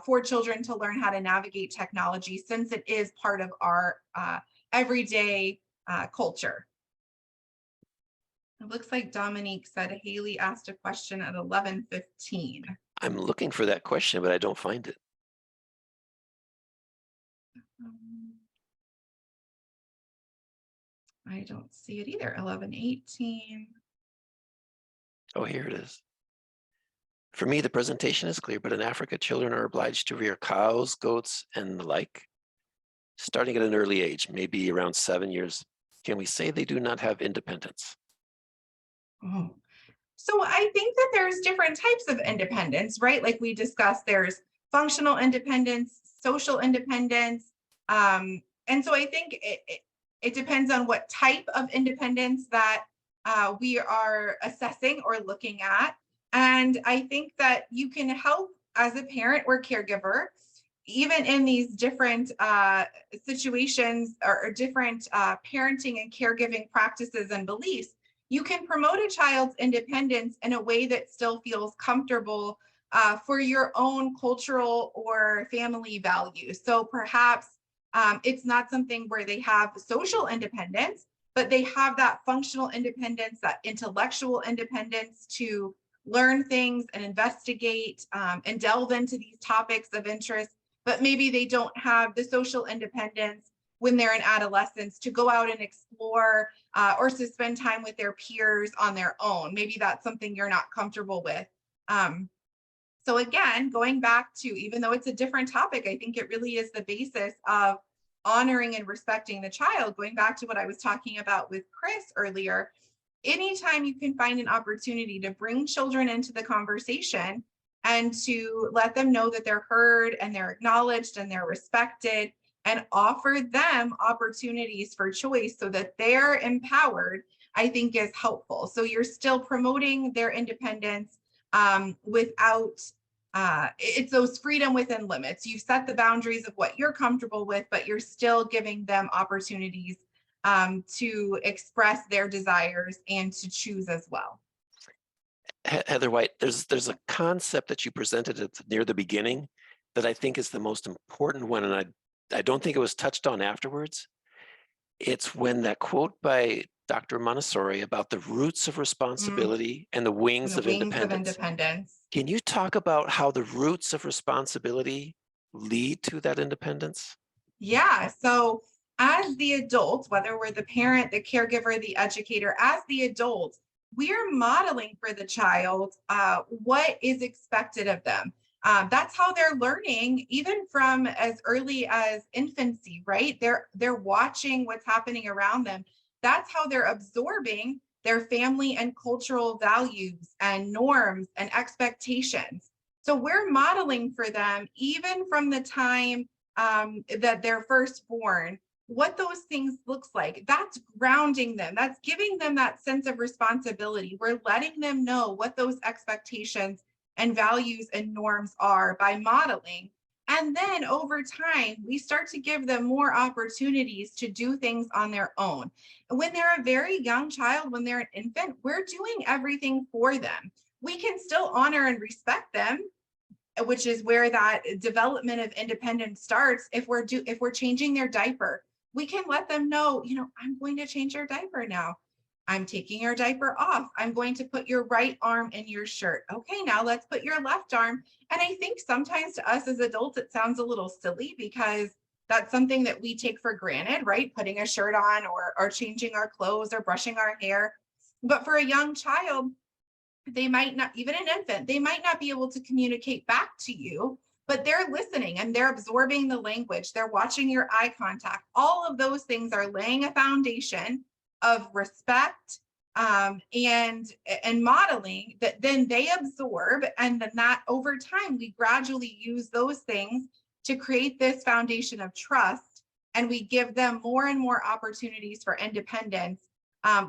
for children to learn how to navigate technology, since it is part of our everyday culture. It looks like Dominique said Haley asked a question at 11:15. I'm looking for that question, but I don't find it. I don't see it either. 11:18. Oh, here it is. For me, the presentation is clear, but in Africa, children are obliged to rear cows, goats, and the like, starting at an early age, maybe around 7 years. Can we say they do not have independence? Oh. So I think that there's different types of independence, right? Like we discussed, there's functional independence, social independence. And so I think it depends on what type of independence that we are assessing or looking at. And I think that you can help as a parent or caregiver, even in these different situations or different parenting and caregiving practices and beliefs. You can promote a child's independence in a way that still feels comfortable for your own cultural or family values. So perhaps it's not something where they have social independence, but they have that functional independence, that intellectual independence to learn things and investigate and delve into these topics of interest. But maybe they don't have the social independence when they're in adolescence to go out and explore or to spend time with their peers on their own. Maybe that's something you're not comfortable with. So again, going back to, even though it's a different topic, I think it really is the basis of honoring and respecting the child. Going back to what I was talking about with Chris earlier, anytime you can find an opportunity to bring children into the conversation and to let them know that they're heard and they're acknowledged and they're respected, and offer them opportunities for choice so that they're empowered, I think is helpful. So you're still promoting their independence without, it's those freedom within limits. You set the boundaries of what you're comfortable with, but you're still giving them opportunities to express their desires and to choose as well. Heather White, there's a concept that you presented near the beginning that I think is the most important one, and I don't think it was touched on afterwards. It's when that quote by Dr. Montessori about the roots of responsibility and the wings of independence. Can you talk about how the roots of responsibility lead to that independence? Yeah, so as the adult, whether we're the parent, the caregiver, the educator, as the adult, we're modeling for the child what is expected of them. That's how they're learning, even from as early as infancy, right? They're watching what's happening around them. That's how they're absorbing their family and cultural values and norms and expectations. So we're modeling for them, even from the time that they're first born, what those things looks like. That's grounding them. That's giving them that sense of responsibility. We're letting them know what those expectations and values and norms are by modeling. And then over time, we start to give them more opportunities to do things on their own. When they're a very young child, when they're an infant, we're doing everything for them. We can still honor and respect them, which is where that development of independence starts. If we're changing their diaper, we can let them know, you know, I'm going to change your diaper now. I'm taking your diaper off. I'm going to put your right arm in your shirt. Okay, now let's put your left arm. And I think sometimes to us as adults, it sounds a little silly because that's something that we take for granted, right? Putting a shirt on or changing our clothes or brushing our hair. But for a young child, they might not, even an infant, they might not be able to communicate back to you but they're listening and they're absorbing the language. They're watching your eye contact. All of those things are laying a foundation of respect and modeling that then they absorb. And then that over time, we gradually use those things to create this foundation of trust. And we give them more and more opportunities for independence,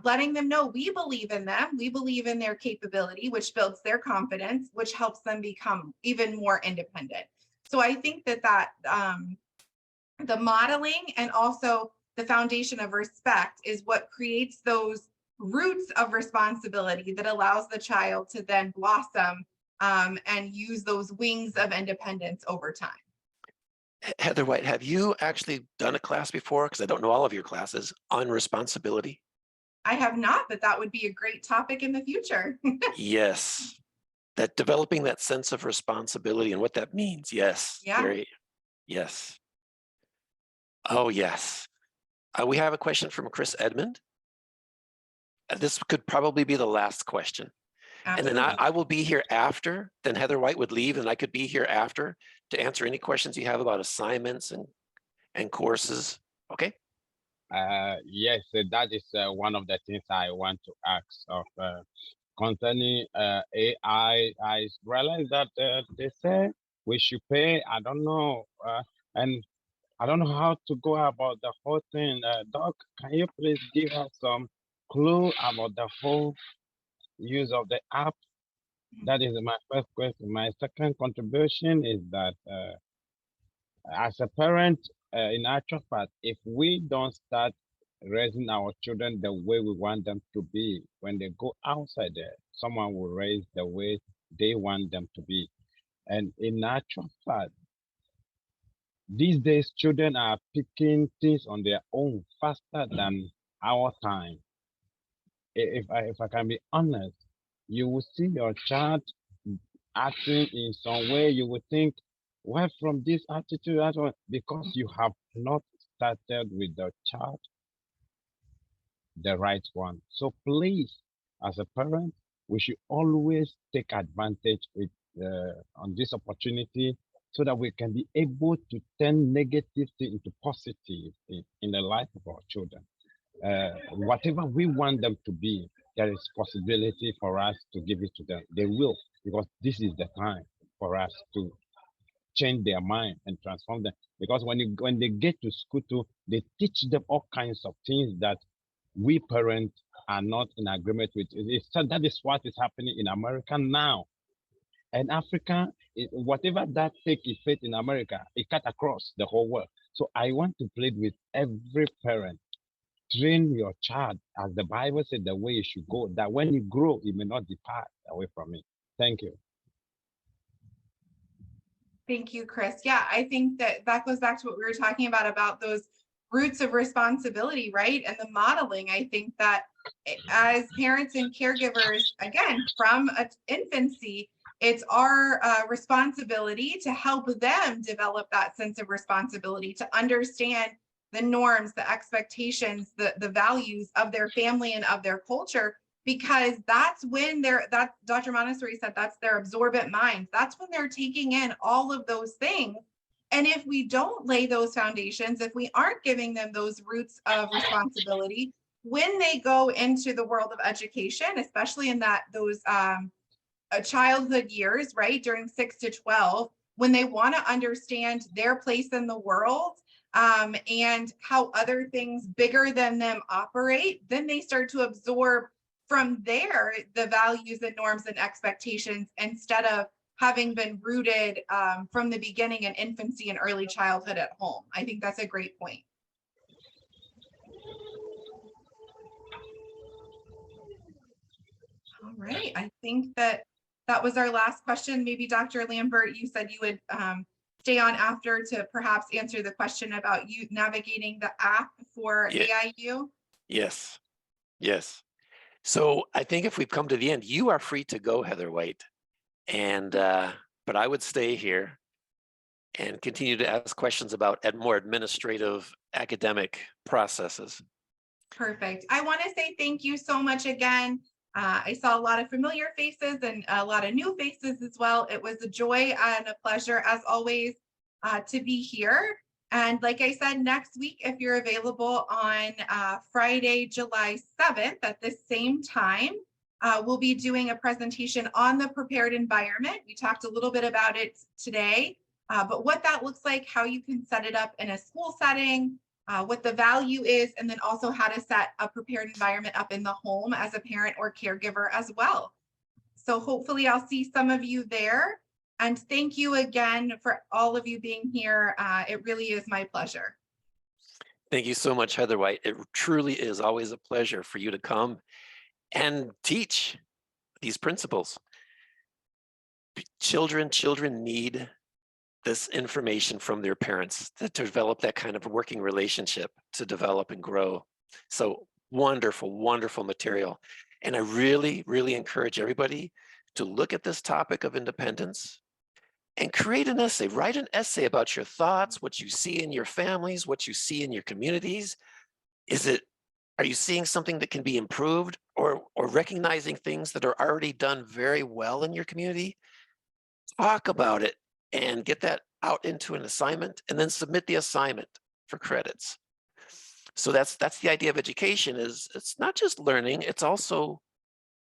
letting them know we believe in them. We believe in their capability, which builds their confidence, which helps them become even more independent. So I think that the modeling and also the foundation of respect is what creates those roots of responsibility that allows the child to then blossom and use those wings of independence over time. Heather White, have you actually done a class before? Because I don't know all of your classes on responsibility. I have not, but that would be a great topic in the future. Yes, that developing that sense of responsibility and what that means. Yes, Yeah. very, yes. Oh, yes. We have a question from Chris Edmond. This could probably be the last question. Absolutely. And then I will be here after, then Heather White would leave and I could be here after to answer any questions you have about assignments and courses. Okay. Yes, that is one of the things I want to ask of concerning AI. I realize that they say we should pay. I don't know, and I don't know how to go about the whole thing. Doc, can you please give us some clue about the whole use of the app? That is my first question. My second contribution is that as a parent, in actual fact, if we don't start raising our children the way we want them to be, when they go outside there, someone will raise the way they want them to be. And in actual fact, these days, children are picking things on their own faster than our time. If I can be honest, you will see your child acting in some way, you will think, why from this attitude, that one? Because you have not started with the child the right one. So please, as a parent, we should always take advantage with on this opportunity so that we can be able to turn negative into positive in the life of our children. Whatever we want them to be, there is possibility for us to give it to them. They will, because this is the time for us to change their mind and transform them. Because when they get to school too, they teach them all kinds of things that we parents are not in agreement with. That is what is happening in America now. And Africa, whatever that take effect in America, it cut across the whole world. So I want to plead with every parent, train your child, as the Bible said, the way you should go, that when you grow, you may not depart away from it. Thank you. Thank you, Chris. Yeah, I think that goes back to what we were talking about those roots of responsibility, right? And the modeling. I think that as parents and caregivers, again, from infancy, it's our responsibility to help them develop that sense of responsibility, to understand the norms, the expectations, the values of their family and of their culture, because that's when that Dr. Montessori said, that's their absorbent mind. That's when they're taking in all of those things. And if we don't lay those foundations, if we aren't giving them those roots of responsibility, when they go into the world of education, especially in those childhood years, right, during 6 to 12, when they want to understand their place in the world and how other things bigger than them operate, then they start to absorb from there the values and norms and expectations, instead of having been rooted from the beginning in infancy and early childhood at home. I think that's a great point. All right, I think that was our last question. Maybe Dr. Lambert, you said you would stay on after to perhaps answer the question about you navigating the app for AIU. Yes, yes. So I think if we've come to the end, you are free to go, Heather White. And but I would stay here and continue to ask questions about more administrative academic processes. Perfect. I want to say thank you so much again I saw a lot of familiar faces and a lot of new faces as well. It was a joy and a pleasure, as always, to be here. And like I said, next week, if you're available on Friday, July 7th at the same time, we'll be doing a presentation on the prepared environment. We talked a little bit about it today, but what that looks like, how you can set it up in a school setting, what the value is, and then also how to set a prepared environment up in the home as a parent or caregiver as well. So hopefully I'll see some of you there. And thank you again for all of you being here. It really is my pleasure. Thank you so much, Heather White. It truly is always a pleasure for you to come and teach these principles. Children need this information from their parents to develop that kind of working relationship, to develop and grow. So wonderful, wonderful material. And I really, really encourage everybody to look at this topic of independence and create an essay. Write an essay about your thoughts, what you see in your families, what you see in your communities. Are you seeing something that can be improved, or recognizing things that are already done very well in your community? Talk about it and get that out into an assignment, and then submit the assignment for credits. So that's the idea of education. Is it's not just learning, it's also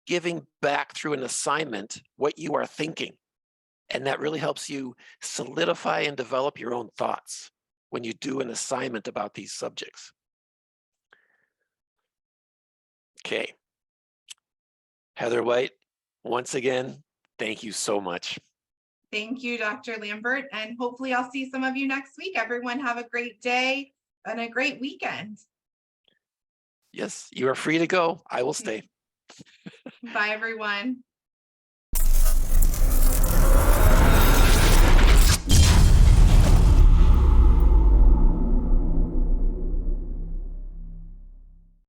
giving back through an assignment what you are thinking. And that really helps you solidify and develop your own thoughts when you do an assignment about these subjects. Okay. Heather White, once again, thank you so much. Thank you, Dr. Lambert. And hopefully I'll see some of you next week. Everyone have a great day and a great weekend. Yes, you are free to go. I will stay. Bye, everyone.